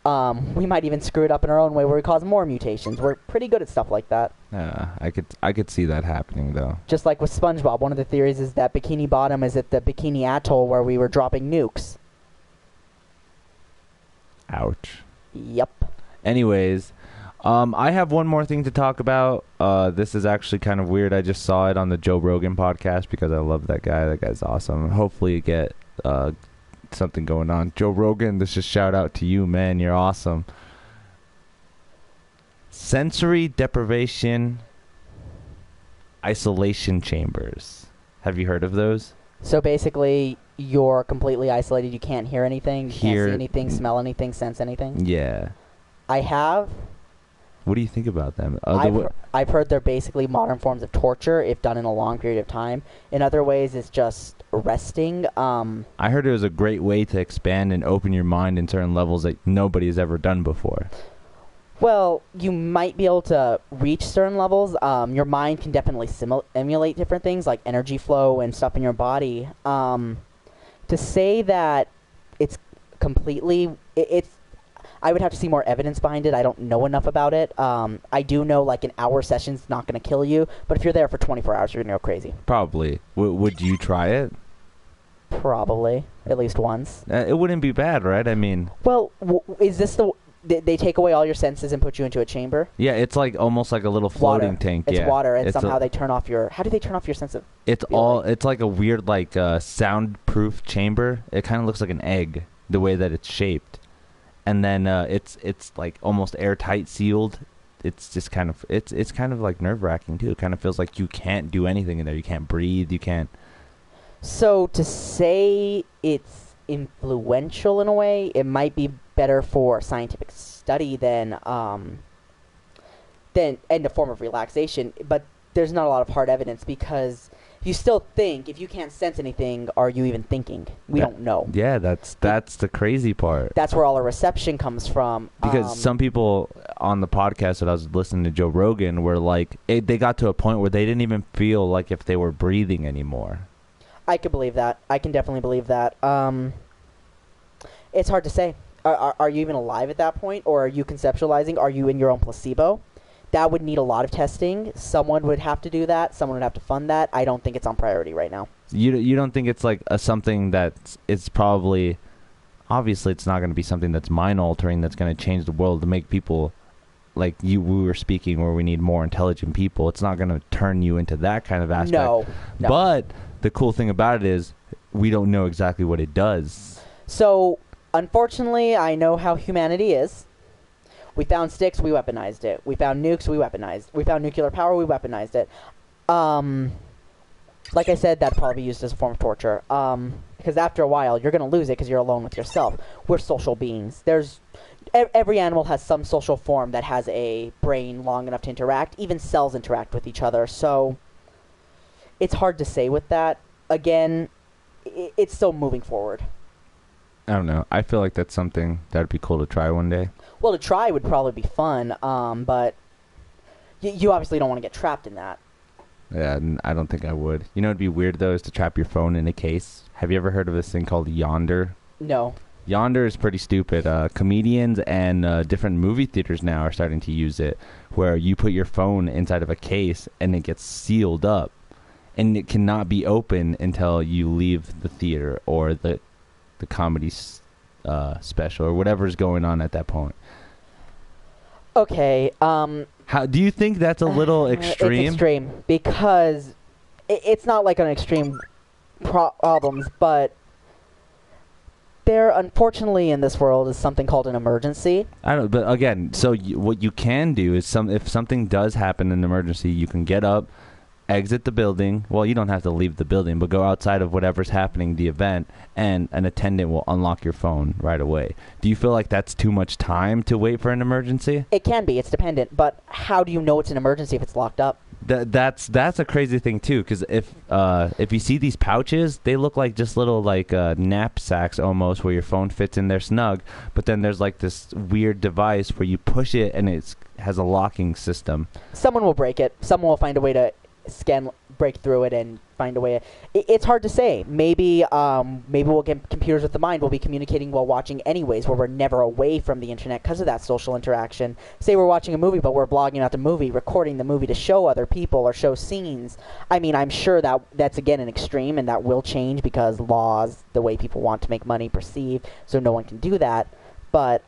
We might even screw it up in our own way where we cause more mutations. We're pretty good at stuff like that. I could see that happening, though. Just like with SpongeBob, one of the theories is that Bikini Bottom is at the Bikini Atoll where we were dropping nukes. Ouch. Yep. Anyways, I have one more thing to talk about. This is actually kind of weird. I just saw it on the Joe Rogan podcast because I love that guy. That guy's awesome. Hopefully you get something going on. Joe Rogan, this is a shout out to you, man. You're awesome. Sensory deprivation isolation chambers. Have you heard of those? So basically, you're completely isolated. You can't hear anything. You can't see anything, smell anything, sense anything. Yeah. I have. What do you think about them? I've heard they're basically modern forms of torture if done in a long period of time. In other ways, it's just resting. I heard it was a great way to expand and open your mind in certain levels that nobody has ever done before. Well, you might be able to reach certain levels. Your mind can definitely emulate different things like energy flow and stuff in your body. To say that it's completely... It's. I would have to see more evidence behind it. I don't know enough about it. I do know like an hour session's not going to kill you, but if you're there for 24 hours, you're going to go crazy. Probably. Would you try it? Probably. At least once. It wouldn't be bad, right? I mean... Well, is this the... They take away all your senses and put you into a chamber? Yeah, it's like almost like a little floating tank. It's water, and it's somehow they turn off your... How do they turn off your sense of It's like a weird like soundproof chamber. It kind of looks like an egg, the way that it's shaped. And then it's like almost airtight sealed. It's just kind of it's kind of like nerve-wracking too. It kind of feels like you can't do anything in there. You can't breathe. You can't. So to say it's influential in a way, it might be better for scientific study than and a form of relaxation. But there's not a lot of hard evidence because you still think, if you can't sense anything, are you even thinking? We don't know. Yeah, that's the crazy part. That's where all our reception comes from. Because some people on the podcast that I was listening to Joe Rogan were like, they got to a point where they didn't even feel like if they were breathing anymore. I could believe that. I can definitely believe that. It's hard to say. Are you even alive at that point, or are you conceptualizing? Are you in your own placebo? That would need a lot of testing. Someone would have to do that. Someone would have to fund that. I don't think it's on priority right now. You don't think it's like something that's it's probably... Obviously, it's not going to be something that's mind-altering that's going to change the world to make people like we were speaking where we need more intelligent people. It's not going to turn you into that kind of aspect. No. But the cool thing about it is we don't know exactly what it does. So, unfortunately, I know how humanity is. We found sticks, we weaponized it. We found nukes, we weaponized. We found nuclear power, we weaponized it. Like I said, that'd probably be used as a form of torture. Because after a while, you're going to lose it because you're alone with yourself. We're social beings. Every animal has some social form that has a brain long enough to interact. Even cells interact with each other. So, it's hard to say with that. Again, it's still moving forward. I don't know. I feel like that's something that would be cool to try one day. Well, to try would probably be fun, but you obviously don't want to get trapped in that. Yeah, I don't think I would. You know what'd be weird, though, is to trap your phone in a case. Have you ever heard of this thing called Yonder? No. Yonder is pretty stupid. Comedians and different movie theaters now are starting to use it, where you put your phone inside of a case and it gets sealed up. And it cannot be open until you leave the theater or the comedy special or whatever's going on at that point. Okay. How do you think that's a little extreme? It's extreme because it's not like an extreme problems, but there unfortunately in this world is something called an emergency. I don't. But again, so what you can do is if something does happen in an emergency, you can get up, exit the building. Well, you don't have to leave the building, but go outside of whatever's happening, the event, and an attendant will unlock your phone right away. Do you feel like that's too much time to wait for an emergency? It can be. It's dependent. But how do you know it's an emergency if it's locked up? That's a crazy thing too, because if you see these pouches, they look like just little like knapsacks almost, where your phone fits in there snug. But then there's like this weird device where you push it and it has a locking system. Someone will break it. Someone will find a way to break through it and find a way. It's hard to say. Maybe we'll get computers with the mind. We'll be communicating while watching anyways, where we're never away from the internet because of that social interaction. Say we're watching a movie, but we're blogging out the movie, recording the movie to show other people or show scenes. I mean, I'm sure that's again an extreme, and that will change because laws, the way people want to make money, perceive, so no one can do that. But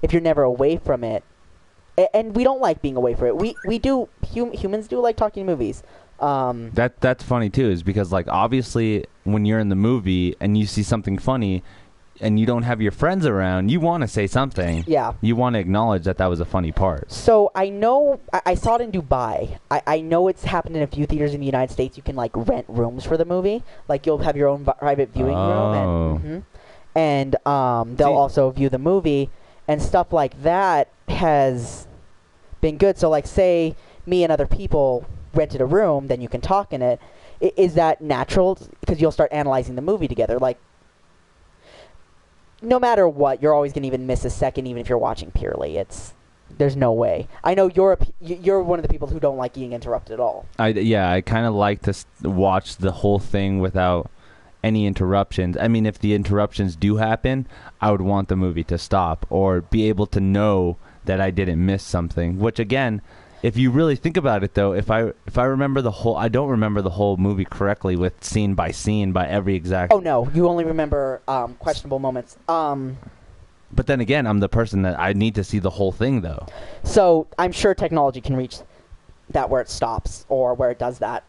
if you're never away from it, and we don't like being away from it. We do. Humans do like talking movies. That's funny too, is because like obviously when you're in the movie and you see something funny, and you don't have your friends around, you want to say something. Yeah. You want to acknowledge that was a funny part. So I know I saw it in Dubai. I know it's happened in a few theaters in the United States. You can like rent rooms for the movie. Like you'll have your own private viewing room, and they'll also view the movie and stuff like that has been good. So like say me and other people rented a room, then you can talk in it. Is that natural? Because you'll start analyzing the movie together. Like no matter what, you're always going to even miss a second, even if you're watching purely. There's no way. I know you're one of the people who don't like being interrupted at all. I kind of like to watch the whole thing without any interruptions. I mean, if the interruptions do happen, I would want the movie to stop or be able to know that I didn't miss something. Which again, if you really think about it, though, if I remember I don't remember the whole movie correctly with scene by scene by every exact. Oh no, you only remember questionable moments. But then again, I'm the person that I need to see the whole thing, though. So I'm sure technology can reach that where it stops or where it does that.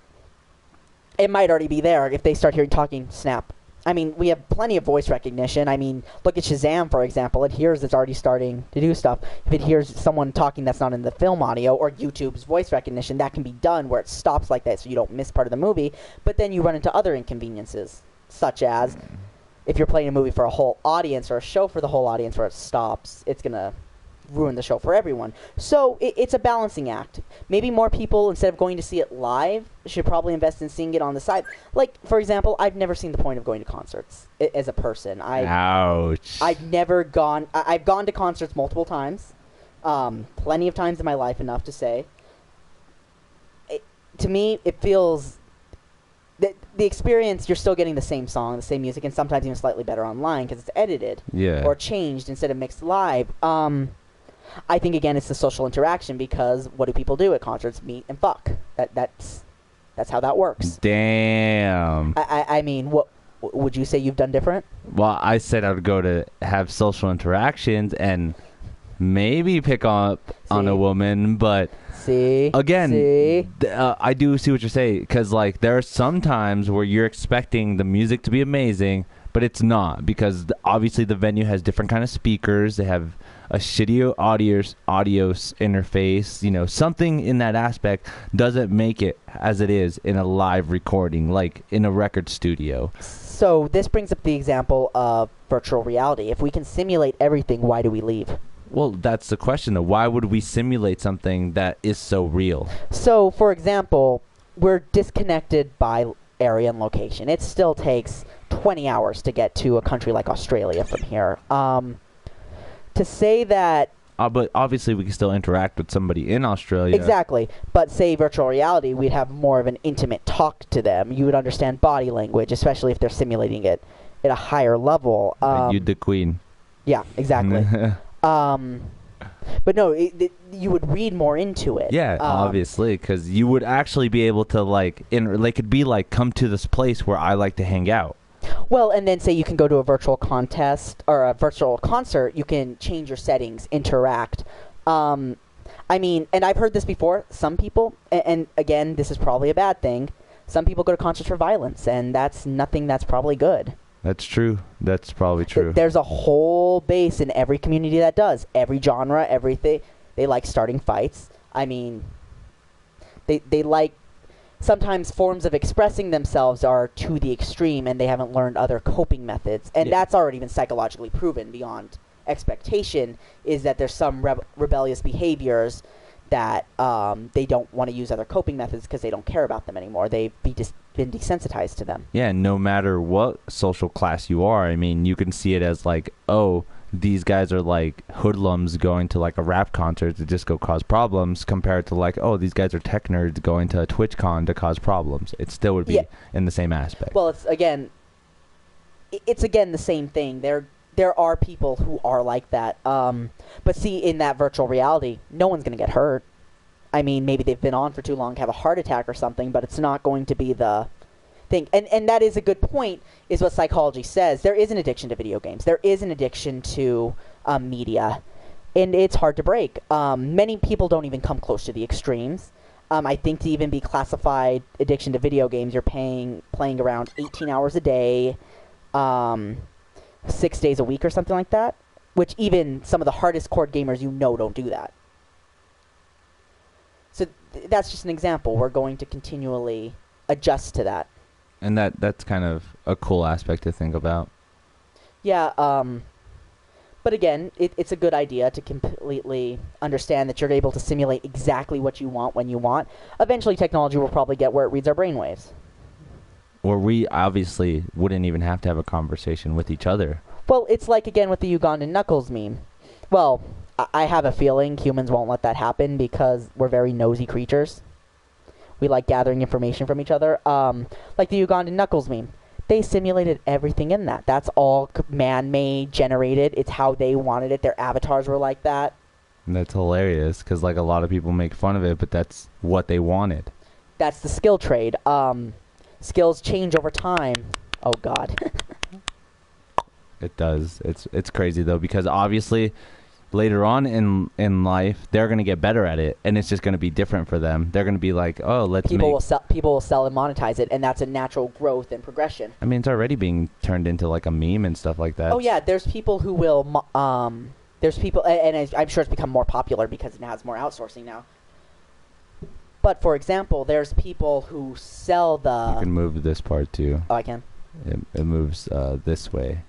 It might already be there if they start hearing talking. Snap. I mean, we have plenty of voice recognition. I mean, look at Shazam, for example. It hears it's already starting to do stuff. If it hears someone talking that's not in the film audio, or YouTube's voice recognition, that can be done where it stops like that so you don't miss part of the movie. But then you run into other inconveniences, such as if you're playing a movie for a whole audience or a show for the whole audience where it stops, it's going to ruin the show for everyone. So it's a balancing act. Maybe more people, instead of going to see it live, should probably invest in seeing it on the side. Like, for example, I've never seen the point of going to concerts as a person. Ouch. I've never gone. I've gone to concerts multiple times, plenty of times in my life, enough to say. To me, it feels that the experience, you're still getting the same song, the same music, and sometimes even slightly better online because it's edited or changed instead of mixed live. I think, again, it's the social interaction because what do people do at concerts? Meet and fuck. That's how that works. Damn. I mean, what would you say you've done different? Well, I said I would go to have social interactions and maybe pick up on a woman, but again, I do see what you're saying, because like there are some times where you're expecting the music to be amazing, but it's not, because obviously the venue has different kind of speakers. They have a shitty audio interface, you know, something in that aspect doesn't make it as it is in a live recording, like in a record studio. So this brings up the example of virtual reality. If we can simulate everything, why do we leave? Well, that's the question, though. Why would we simulate something that is so real? So, for example, we're disconnected by area and location. It still takes 20 hours to get to a country like Australia from here. To say that... but obviously we can still interact with somebody in Australia. Exactly. But say virtual reality, we'd have more of an intimate talk to them. You would understand body language, especially if they're simulating it at a higher level. You'd the queen. Yeah, exactly. But no, you would read more into it. Yeah, obviously, because you would actually be able to, like, they could be like, come to this place where I like to hang out. Well, and then say you can go to a virtual contest or a virtual concert, you can change your settings, interact. I mean, and I've heard this before, some people, and again, this is probably a bad thing, some people go to concerts for violence, and that's nothing that's probably good. That's true. That's probably true. There's a whole base in every community that does. Every genre, everything. They like starting fights. I mean, they like... Sometimes forms of expressing themselves are to the extreme, and they haven't learned other coping methods. And that's already been psychologically proven beyond expectation, is that there's some rebellious behaviors that they don't want to use other coping methods because they don't care about them anymore. They've been desensitized to them. Yeah, no matter what social class you are, I mean, you can see it as like, oh, these guys are like hoodlums going to like a rap concert to just go cause problems, compared to like, oh, these guys are tech nerds going to a TwitchCon to cause problems. It still would be in the same aspect. Well, it's again the same thing. There are people who are like that. But see, in that virtual reality, no one's going to get hurt. I mean, maybe they've been on for too long, have a heart attack or something, but it's not going to be the thing. And that is a good point, is what psychology says. There is an addiction to video games. There is an addiction to media, and it's hard to break. Many people don't even come close to the extremes. I think to even be classified addiction to video games, you're playing around 18 hours a day, 6 days a week or something like that, which even some of the hardest core gamers don't do that. So that's just an example. We're going to continually adjust to that. And that's kind of a cool aspect to think about. Yeah, but again, it's a good idea to completely understand that you're able to simulate exactly what you want when you want. Eventually, technology will probably get where it reads our brainwaves. Or we obviously wouldn't even have to have a conversation with each other. Well, it's like, again, with the Ugandan Knuckles meme. Well, I have a feeling humans won't let that happen because we're very nosy creatures. We like gathering information from each other. Like the Ugandan Knuckles meme. They simulated everything in that. That's all man-made, generated. It's how they wanted it. Their avatars were like that. And that's hilarious because, like, a lot of people make fun of it, but that's what they wanted. That's the skill trade. Skills change over time. Oh, God. It does. It's crazy, though, because obviously later on in life, they're going to get better at it, and it's just going to be different for them. They're going to be like, oh, people will sell and monetize it, and that's a natural growth and progression. I mean, it's already being turned into like a meme and stuff like that. Oh yeah, there's people who will there's people, and I'm sure it's become more popular because it has more outsourcing now. But for example, there's people who sell the... You can move this part too. Oh, I can? It moves this way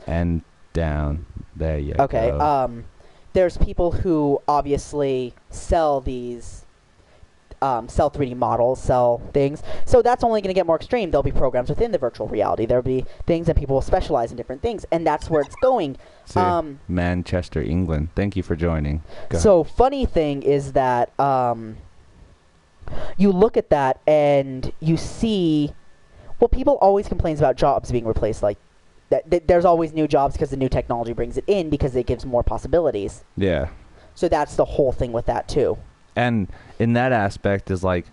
and down. There you go. Okay, there's people who obviously sell these, sell 3D models, sell things. So that's only going to get more extreme. There'll be programs within the virtual reality. There'll be things that people will specialize in different things, and that's where it's going. Manchester, England. Thank you for joining. So funny thing is that you look at that and you see, well, people always complain about jobs being replaced. Like, there's always new jobs because the new technology brings it in because it gives more possibilities. Yeah. So that's the whole thing with that too. And in that aspect is like,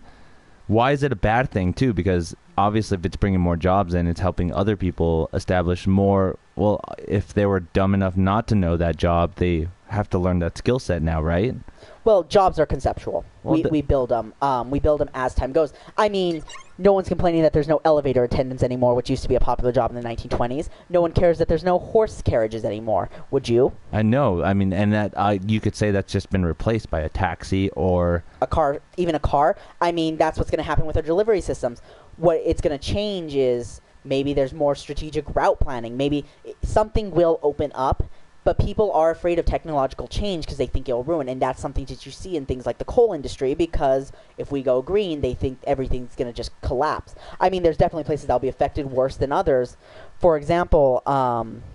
why is it a bad thing too? Because obviously if it's bringing more jobs in, it's helping other people establish more. Well, if they were dumb enough not to know that job, they have to learn that skill set now, right? Well, jobs are conceptual. Well, we build them. We build them as time goes. I mean, no one's complaining that there's no elevator attendants anymore, which used to be a popular job in the 1920s. No one cares that there's no horse carriages anymore. Would you? I know. I mean, and that you could say that's just been replaced by a taxi or a car, even a car. I mean, that's what's going to happen with our delivery systems. What it's going to change is maybe there's more strategic route planning. Maybe something will open up. But people are afraid of technological change because they think it'll ruin. And that's something that you see in things like the coal industry, because if we go green, they think everything's going to just collapse. I mean, there's definitely places that will be affected worse than others. For example,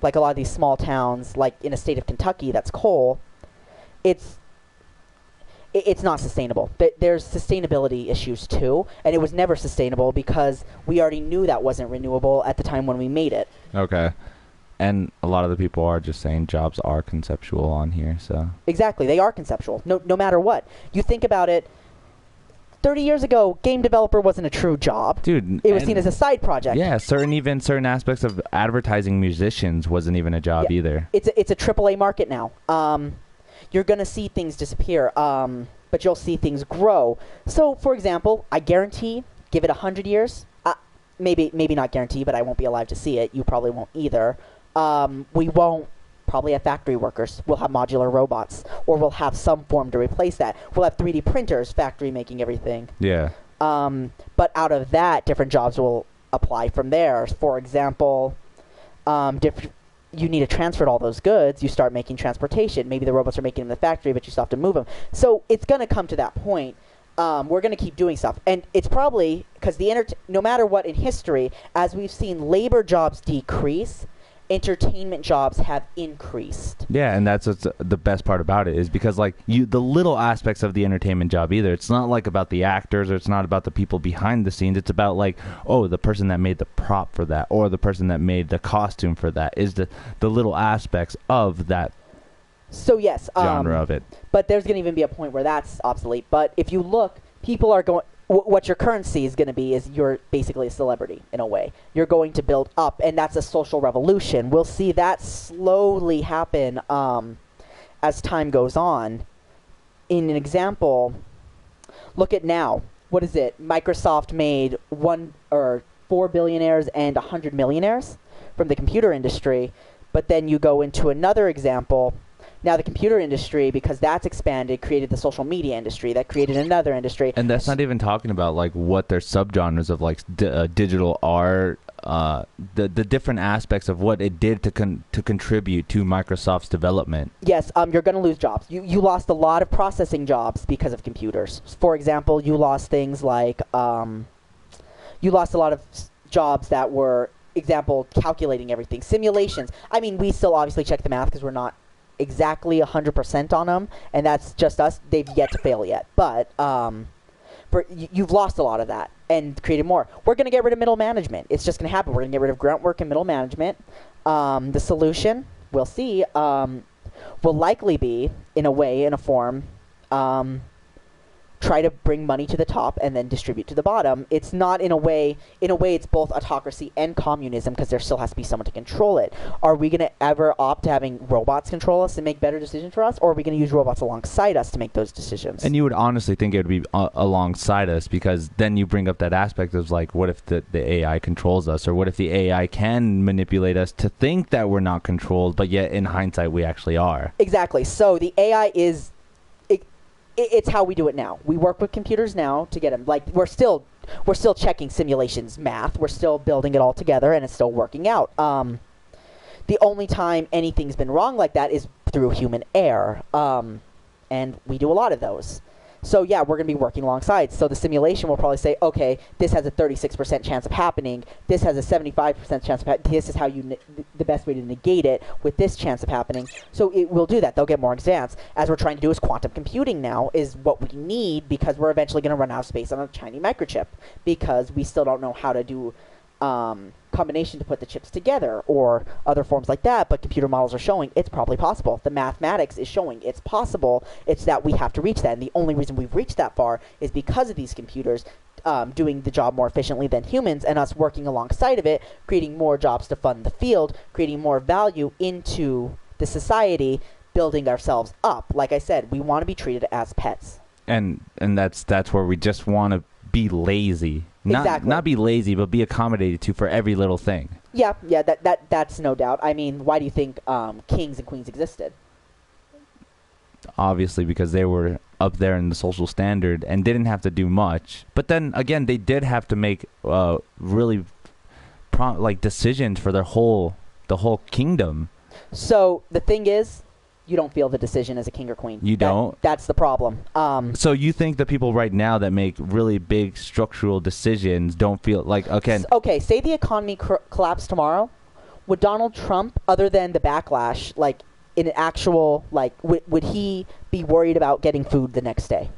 like a lot of these small towns, like in a state of Kentucky that's coal, it's not sustainable. There's sustainability issues too, and it was never sustainable because we already knew that wasn't renewable at the time when we made it. Okay. And a lot of the people are just saying jobs are conceptual on here, so... Exactly, they are conceptual, no matter what. You think about it, 30 years ago, game developer wasn't a true job. Dude, it was seen as a side project. Yeah, certain aspects of advertising musicians wasn't even a job either. It's a AAA market now. You're going to see things disappear, but you'll see things grow. So, for example, I guarantee, give it 100 years, maybe not guarantee, but I won't be alive to see it. You probably won't either. We won't probably have factory workers. We'll have modular robots, or we'll have some form to replace that. We'll have 3D printers, factory making everything. Yeah. But out of that, different jobs will apply from there. For example, you need to transfer all those goods, you start making transportation. Maybe the robots are making them in the factory, but you still have to move them. So it's going to come to that point. We're going to keep doing stuff. And it's probably because no matter what in history, as we've seen labor jobs decrease, entertainment jobs have increased. Yeah, and that's what's the best part about it is because like the little aspects of the entertainment job either. It's not like about the actors or it's not about the people behind the scenes. It's about like, oh, the person that made the prop for that or the person that made the costume for that is the little aspects of that. So yes, genre of it. But there's going to even be a point where that's obsolete. But if you look, people are going. What your currency is going to be is you're basically a celebrity in a way. You're going to build up, and that's a social revolution. We'll see that slowly happen as time goes on. In an example, look at now. What is it? Microsoft made 4 billionaires and 100 millionaires from the computer industry. But then you go into another example. Now the computer industry, because that's expanded, created the social media industry. That created another industry. And that's not even talking about like what their subgenres of like digital art, the different aspects of what it did to contribute to Microsoft's development. Yes, you're going to lose jobs. You lost a lot of processing jobs because of computers. For example, you lost things like you lost a lot of jobs that were, example, calculating everything, simulations. I mean, we still obviously check the math because we're not exactly 100% on them, and that's just us. They've yet to fail yet, but you've lost a lot of that and created more. We're going to get rid of middle management. It's just going to happen. We're going to get rid of grunt work and middle management. The solution, we'll see, will likely be, in a form, try to bring money to the top and then distribute to the bottom. It's not in a way it's both autocracy and communism because there still has to be someone to control it. Are we going to ever opt to having robots control us and make better decisions for us, or are we going to use robots alongside us to make those decisions? And you would honestly think it would be alongside us, because then you bring up that aspect of like, what if the AI controls us, or what if the AI can manipulate us to think that we're not controlled, but yet in hindsight we actually are. Exactly. So the AI is it's how we do it now. We work with computers now to get them. Like we're still checking simulations, math. We're still building it all together, and it's still working out. The only time anything's been wrong like that is through human error, and we do a lot of those. So yeah, we're going to be working alongside. So the simulation will probably say, okay, this has a 36% chance of happening. This has a 75% chance of happening. This is how the best way to negate it with this chance of happening. So it will do that. They'll get more advanced. As we're trying to do is quantum computing now is what we need, because we're eventually going to run out of space on a tiny microchip, because we still don't know how to do combination to put the chips together or other forms like that, but computer models are showing it's probably possible. The mathematics is showing it's possible. It's that we have to reach that, and the only reason we've reached that far is because of these computers doing the job more efficiently than humans, and us working alongside of it, creating more jobs to fund the field, creating more value into the society, building ourselves up. Like I said, we want to be treated as pets. And that's where we just want to be lazy. Not be lazy, but be accommodated to for every little thing. Yeah, that's no doubt. I mean, why do you think kings and queens existed? Obviously, because they were up there in the social standard and didn't have to do much. But then again, they did have to make really decisions for the whole kingdom. So the thing is, you don't feel the decision as a king or queen. You don't? That's the problem. So you think the people right now that make really big structural decisions don't feel like, okay. Okay, say the economy collapsed tomorrow. Would Donald Trump, other than the backlash, like in an actual, like, would he be worried about getting food the next day?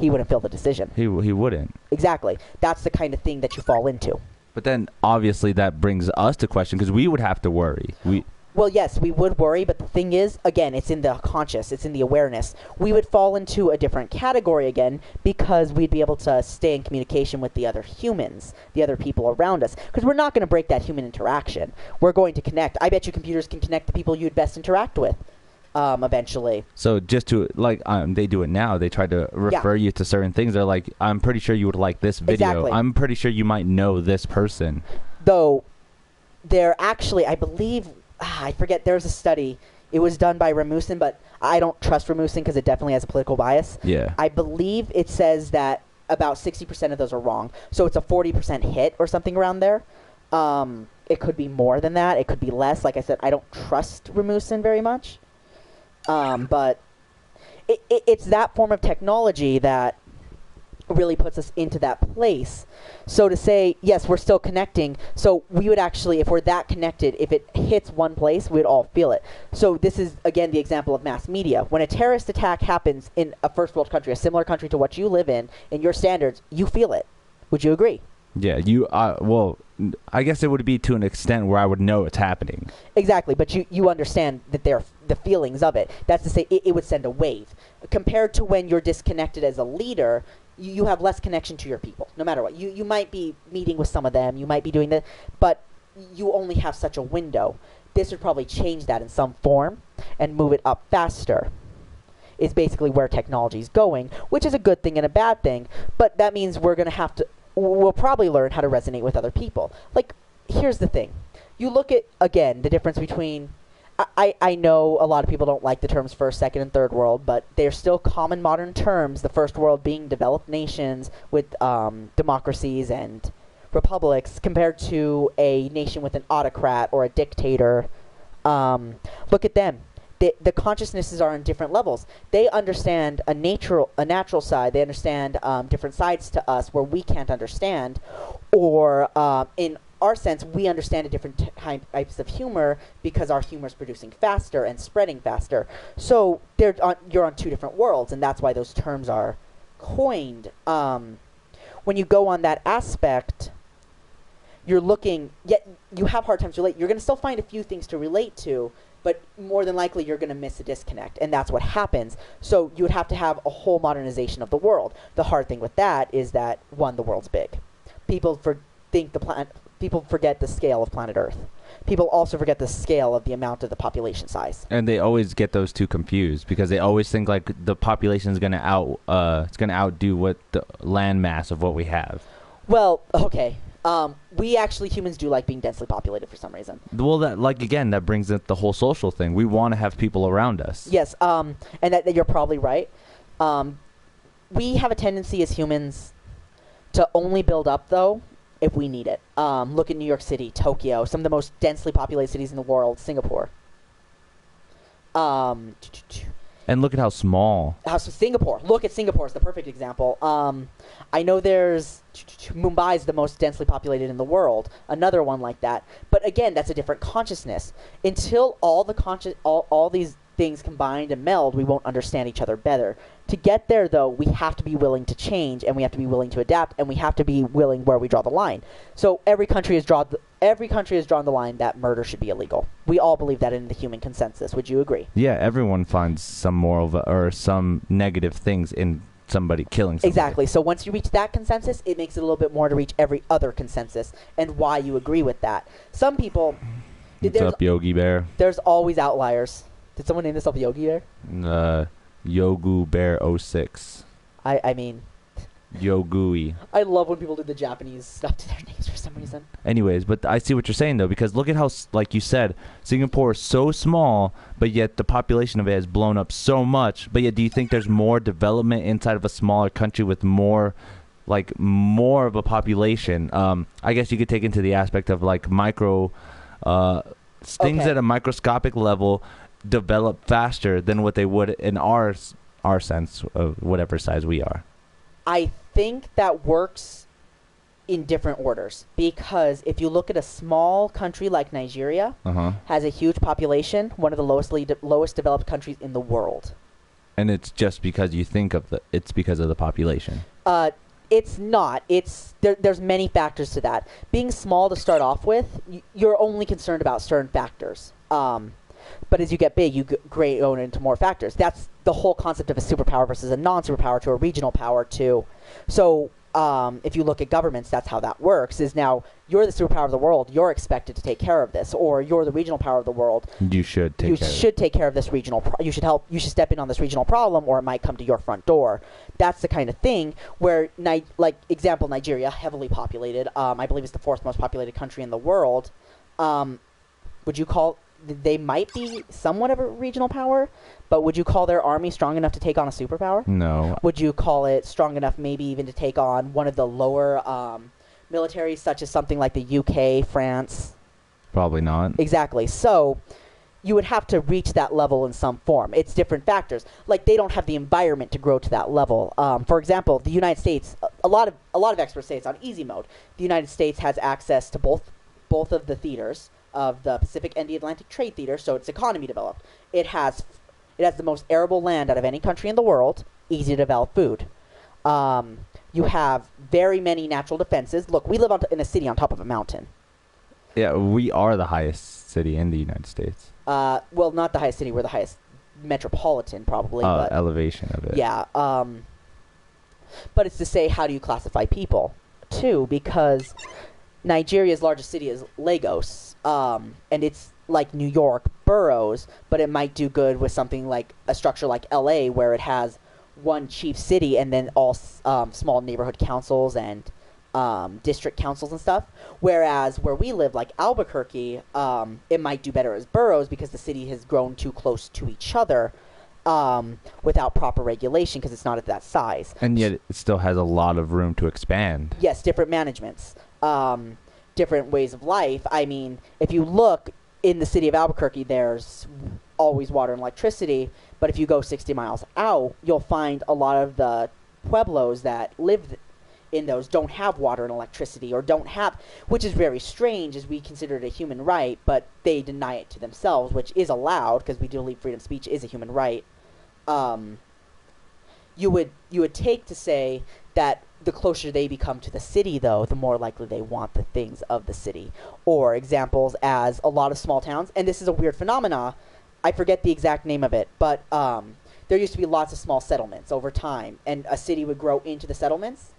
He wouldn't feel the decision. He wouldn't. Exactly. That's the kind of thing that you fall into. But then obviously that brings us to question, because we would have to worry. Well, yes, we would worry, but the thing is, again, it's in the conscious, it's in the awareness. We would fall into a different category again, because we'd be able to stay in communication with the other humans, the other people around us, because we're not going to break that human interaction. We're going to connect. I bet you computers can connect the people you'd best interact with eventually. So just to, like, they do it now. They try to refer you to certain things. They're like, I'm pretty sure you would like this video. Exactly. I'm pretty sure you might know this person. Though, they're actually, I believe... I forget, there's a study. It was done by Rasmussen, but I don't trust Rasmussen because it definitely has a political bias. Yeah. I believe it says that about 60% of those are wrong. So it's a 40% hit or something around there. it could be more than that. It could be less. Like I said, I don't trust Ramusin very much. But it's that form of technology that really puts us into that place. So to say, yes, we're still connecting, so we would actually, if we're that connected, if it hits one place, we'd all feel it. So this is, again, the example of mass media. When a terrorist attack happens in a first world country, a similar country to what you live in your standards, you feel it. Would you agree? Yeah, well, I guess it would be to an extent where I would know it's happening. Exactly, but you understand that they're the feelings of it. That's to say, it would send a wave. Compared to when you're disconnected as a leader, you have less connection to your people, no matter what. You might be meeting with some of them, you might be doing that, but you only have such a window. This would probably change that in some form and move it up faster. Is basically where technology is going, which is a good thing and a bad thing, but that means we'll probably learn how to resonate with other people. Like, here's the thing. You look at, again, the difference between... I know a lot of people don't like the terms first, second, and third world, but they're still common modern terms, the first world being developed nations with democracies and republics compared to a nation with an autocrat or a dictator. Look at them. The consciousnesses are on different levels. They understand a natural side. They understand different sides to us where we can't understand. Or in our sense, we understand a different types of humor because our humor is producing faster and spreading faster. So you're on two different worlds, and that's why those terms are coined. When you go on that aspect, you're looking, yet you have hard times to relate. You're going to still find a few things to relate to, but more than likely you're going to miss a disconnect, and that's what happens. So you would have to have a whole modernization of the world. The hard thing with that is that, one, the world's big. People forget the scale of planet Earth. People also forget the scale of the amount of the population size. And they always get those two confused because they always think like the population is going to outdo what the land mass of what we have. Well, okay. We actually, humans do like being densely populated for some reason. Well, that brings up the whole social thing. We want to have people around us. Yes, and that you're probably right. We have a tendency as humans to only build up, though, if we need it. Look at New York City, Tokyo, some of the most densely populated cities in the world, Singapore. And look at how small. Singapore. Look at Singapore. It's the perfect example. I know there's... Mumbai is the most densely populated in the world. Another one like that. But again, that's a different consciousness. Until all these things combined and meld, we won't understand each other better. To get there, though, we have to be willing to change, and we have to be willing to adapt, and we have to be willing where we draw the line. So every country has drawn the line that murder should be illegal. We all believe that in the human consensus. Would you agree? Yeah, everyone finds some moral or some negative things in somebody killing somebody. Exactly. So once you reach that consensus, it makes it a little bit more to reach every other consensus and why you agree with that. Some people... What's up, Yogi Bear? There's always outliers. Did someone name this up Yogi Bear? Yogu Bear 06. I mean... Yogui. I love when people do the Japanese stuff to their names for some reason. Anyways, but I see what you're saying, though, because look at how, like you said, Singapore is so small, but yet the population of it has blown up so much. But yet, do you think there's more development inside of a smaller country with more of a population? I guess you could take into the aspect of, like, things at a microscopic level develop faster than what they would in our sense of whatever size we are. I think that works in different orders, because if you look at a small country like Nigeria, has a huge population, one of the lowest developed countries in the world. And it's just because you think it's because of the population. It's not. There's many factors to that. Being small to start off with, you're only concerned about certain factors. But as you get big, you go into more factors. That's the whole concept of a superpower versus a non-superpower to a regional power too. So if you look at governments, that's how that works. Is now you're the superpower of the world, you're expected to take care of this, or you're the regional power of the world. You should take care of this regional. You should help. You should step in on this regional problem, or it might come to your front door. That's the kind of thing where, example, Nigeria, heavily populated. I believe it's the 4th most populated country in the world. Would you call? They might be somewhat of a regional power, but would you call their army strong enough to take on a superpower? No. Would you call it strong enough maybe even to take on one of the lower militaries, such as something like the UK, France, Probably not. Exactly. So you would have to reach that level in some form. It's different factors. Like, they don't have the environment to grow to that level. For example, the United States, a lot of experts say it's on easy mode. The United States has access to both of the theaters of the Pacific and the Atlantic Trade Theater, so its economy developed. It has the most arable land out of any country in the world, easy to develop food. You have very many natural defenses. Look, we live in a city on top of a mountain. Yeah, we are the highest city in the United States. Well, not the highest city. We're the highest metropolitan, probably. But elevation of it. Yeah. But it's to say, how do you classify people, too? Because Nigeria's largest city is Lagos, and it's like New York, boroughs, but it might do good with something like a structure like L.A., where it has one chief city and then all small neighborhood councils and district councils and stuff. Whereas where we live, like Albuquerque, it might do better as boroughs because the city has grown too close to each other without proper regulation because it's not at that size. And yet it still has a lot of room to expand. Yes, different managements, different ways of life. I mean, if you look in the city of Albuquerque, there's always water and electricity, but if you go 60 miles out, you'll find a lot of the pueblos that live in those don't have water and electricity, or don't have, which is very strange as we consider it a human right, but they deny it to themselves, which is allowed because we do believe freedom of speech is a human right. You would take to say that the closer they become to the city, though, the more likely they want the things of the city. Or examples as a lot of small towns, and this is a weird phenomena, I forget the exact name of it, but there used to be lots of small settlements over time, and a city would grow into the settlements.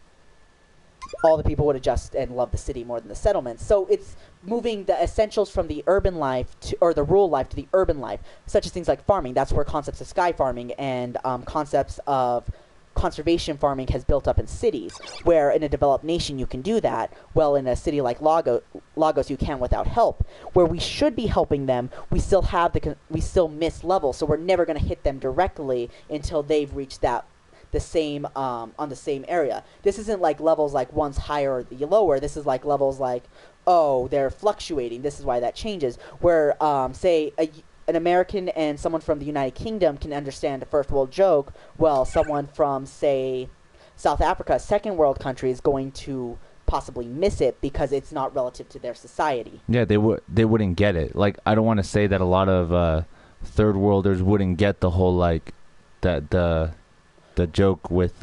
All the people would adjust and love the city more than the settlements. So it's moving the essentials from the urban life or the rural life to the urban life, such as things like farming. That's where concepts of sky farming and concepts of conservation farming has built up in cities, where in a developed nation you can do that. Well, in a city like Lagos you can without help. Where we should be helping them, we still miss levels, so we're never going to hit them directly until they've reached that the same on the same area. This isn't like levels like one's higher or the lower. This is like levels like, oh, they're fluctuating. This is why that changes. Where say an American and someone from the United Kingdom can understand a first world joke, well, someone from, say, South Africa, a second world country, is going to possibly miss it because it's not relative to their society. Yeah, they wouldn't get it. Like, I don't want to say that a lot of third worlders wouldn't get the whole, like, the joke with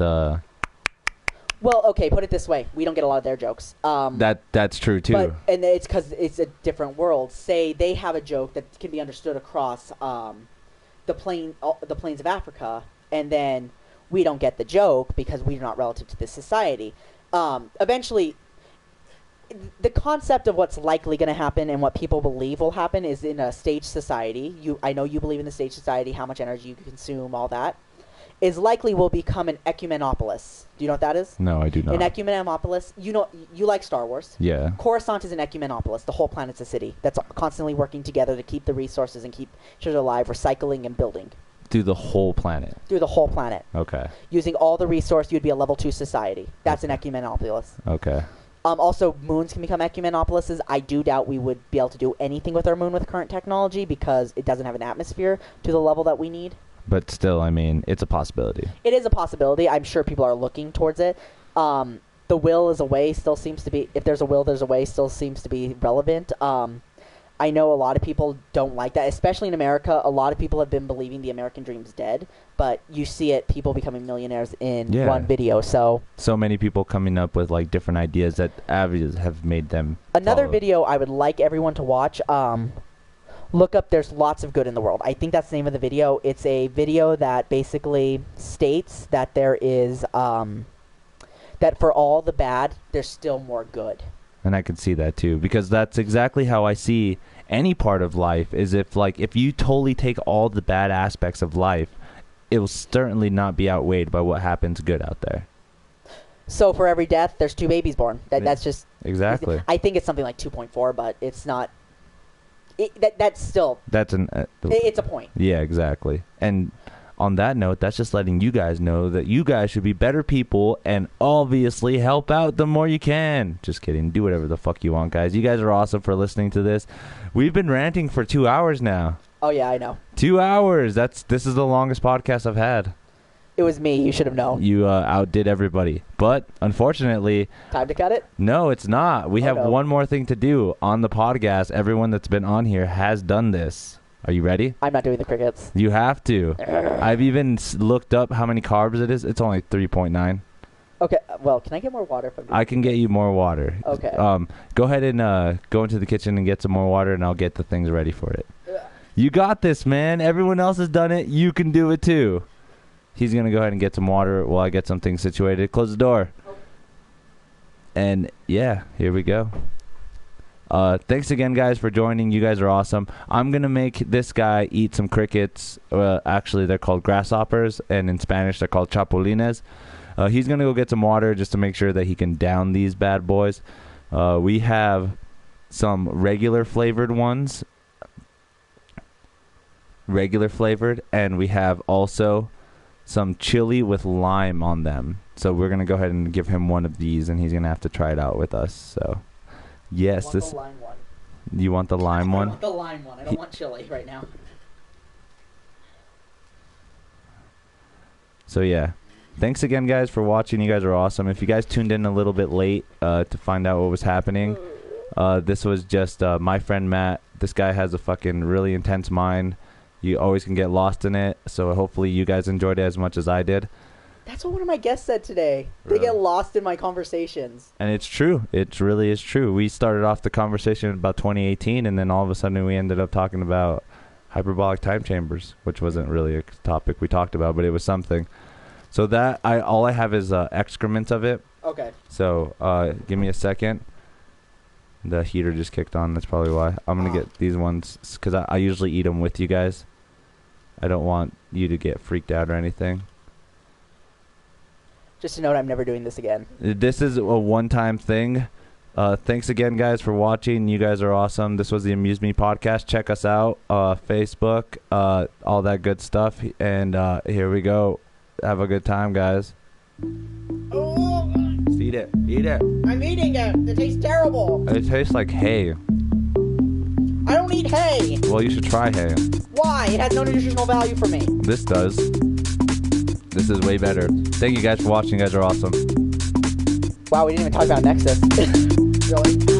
well, okay, put it this way. We don't get a lot of their jokes. That's true, too. And it's because it's a different world. Say they have a joke that can be understood across the plains of Africa, and then we don't get the joke because we're not relative to this society. Eventually, the concept of what's likely going to happen and what people believe will happen is in a staged society. I know you believe in the staged society, how much energy you consume, all that. Is likely will become an ecumenopolis. Do you know what that is? No, I do not. An ecumenopolis, you like Star Wars. Yeah. Coruscant is an ecumenopolis. The whole planet's a city that's constantly working together to keep the resources and keep each other alive, recycling and building. Through the whole planet? Through the whole planet. Okay. Using all the resource, you'd be a level 2 society. That's an ecumenopolis. Okay. Also, moons can become ecumenopolises. I do doubt we would be able to do anything with our moon with current technology because it doesn't have an atmosphere to the level that we need. But still, I mean, it's a possibility. It is a possibility. I'm sure people are looking towards it. The will is a way still seems to be, if there's a will, there's a way still seems to be relevant. I know a lot of people don't like that, especially in America. A lot of people have been believing the American dream's dead, but you see it, people becoming millionaires in one video. So many people coming up with like different ideas that have made them Another follow. video I would like everyone to watch, look up There's Lots of Good in the World. I think that's the name of the video. It's a video that basically states that there is, that for all the bad, there's still more good. And I could see that too, because that's exactly how I see any part of life, is if you totally take all the bad aspects of life, it will certainly not be outweighed by what happens good out there. So for every death, there's 2 babies born. That's just... Exactly. I think it's something like 2.4, but it's not... That's still... That's it's a point. Yeah, exactly. And on that note, that's just letting you guys know that you guys should be better people and obviously help out the more you can. Just kidding. Do whatever the fuck you want, guys. You guys are awesome for listening to this. We've been ranting for 2 hours now. Oh, yeah, I know. 2 hours. This is the longest podcast I've had. It was me. You should have known. You outdid everybody. But, unfortunately... Time to cut it? No, it's not. We have one more thing to do on the podcast. Everyone that's been on here has done this. Are you ready? I'm not doing the crickets. You have to. I've even looked up how many carbs it is. It's only 3.9. Okay, well, can I get more water from you? I can get you more water. Okay. Go ahead and go into the kitchen and get some more water, and I'll get the things ready for it. You got this, man. Everyone else has done it. You can do it, too. He's going to go ahead and get some water while I get something situated. Close the door. And, yeah, here we go. Thanks again, guys, for joining. You guys are awesome. I'm going to make this guy eat some crickets. Actually, they're called grasshoppers, and in Spanish, they're called chapulines. He's going to go get some water just to make sure that he can down these bad boys. We have some regular flavored ones. Regular flavored. And we have also some chili with lime on them. So we're going to go ahead and give him one of these, and he's going to have to try it out with us. So, yes. I want the lime one. You want the lime one? I want the lime one. I don't want chili right now. So, yeah. Thanks again, guys, for watching. You guys are awesome. If you guys tuned in a little bit late to find out what was happening, this was just my friend Matt. This guy has a fucking really intense mind. You always can get lost in it. So hopefully you guys enjoyed it as much as I did. That's what one of my guests said today. They get lost in my conversations. And it's true. It really is true. We started off the conversation about 2018, and then all of a sudden we ended up talking about hyperbolic time chambers, which wasn't really a topic we talked about, but it was something. So that all I have is excrement of it. Okay. So give me a second. The heater just kicked on. That's probably why. I'm going to get these ones because I usually eat them with you guys. I don't want you to get freaked out or anything. Just to note, I'm never doing this again. This is a one-time thing. Thanks again, guys, for watching. You guys are awesome. This was the Amuse Me podcast. Check us out. Facebook, all that good stuff. And here we go. Have a good time, guys. Oh, eat it. Eat it. I'm eating it. It tastes terrible. It tastes like hay. I don't eat hay. Well, you should try hay. Why? It has no nutritional value for me. This does. This is way better. Thank you guys for watching. You guys are awesome. Wow, we didn't even talk about Nexus. Really?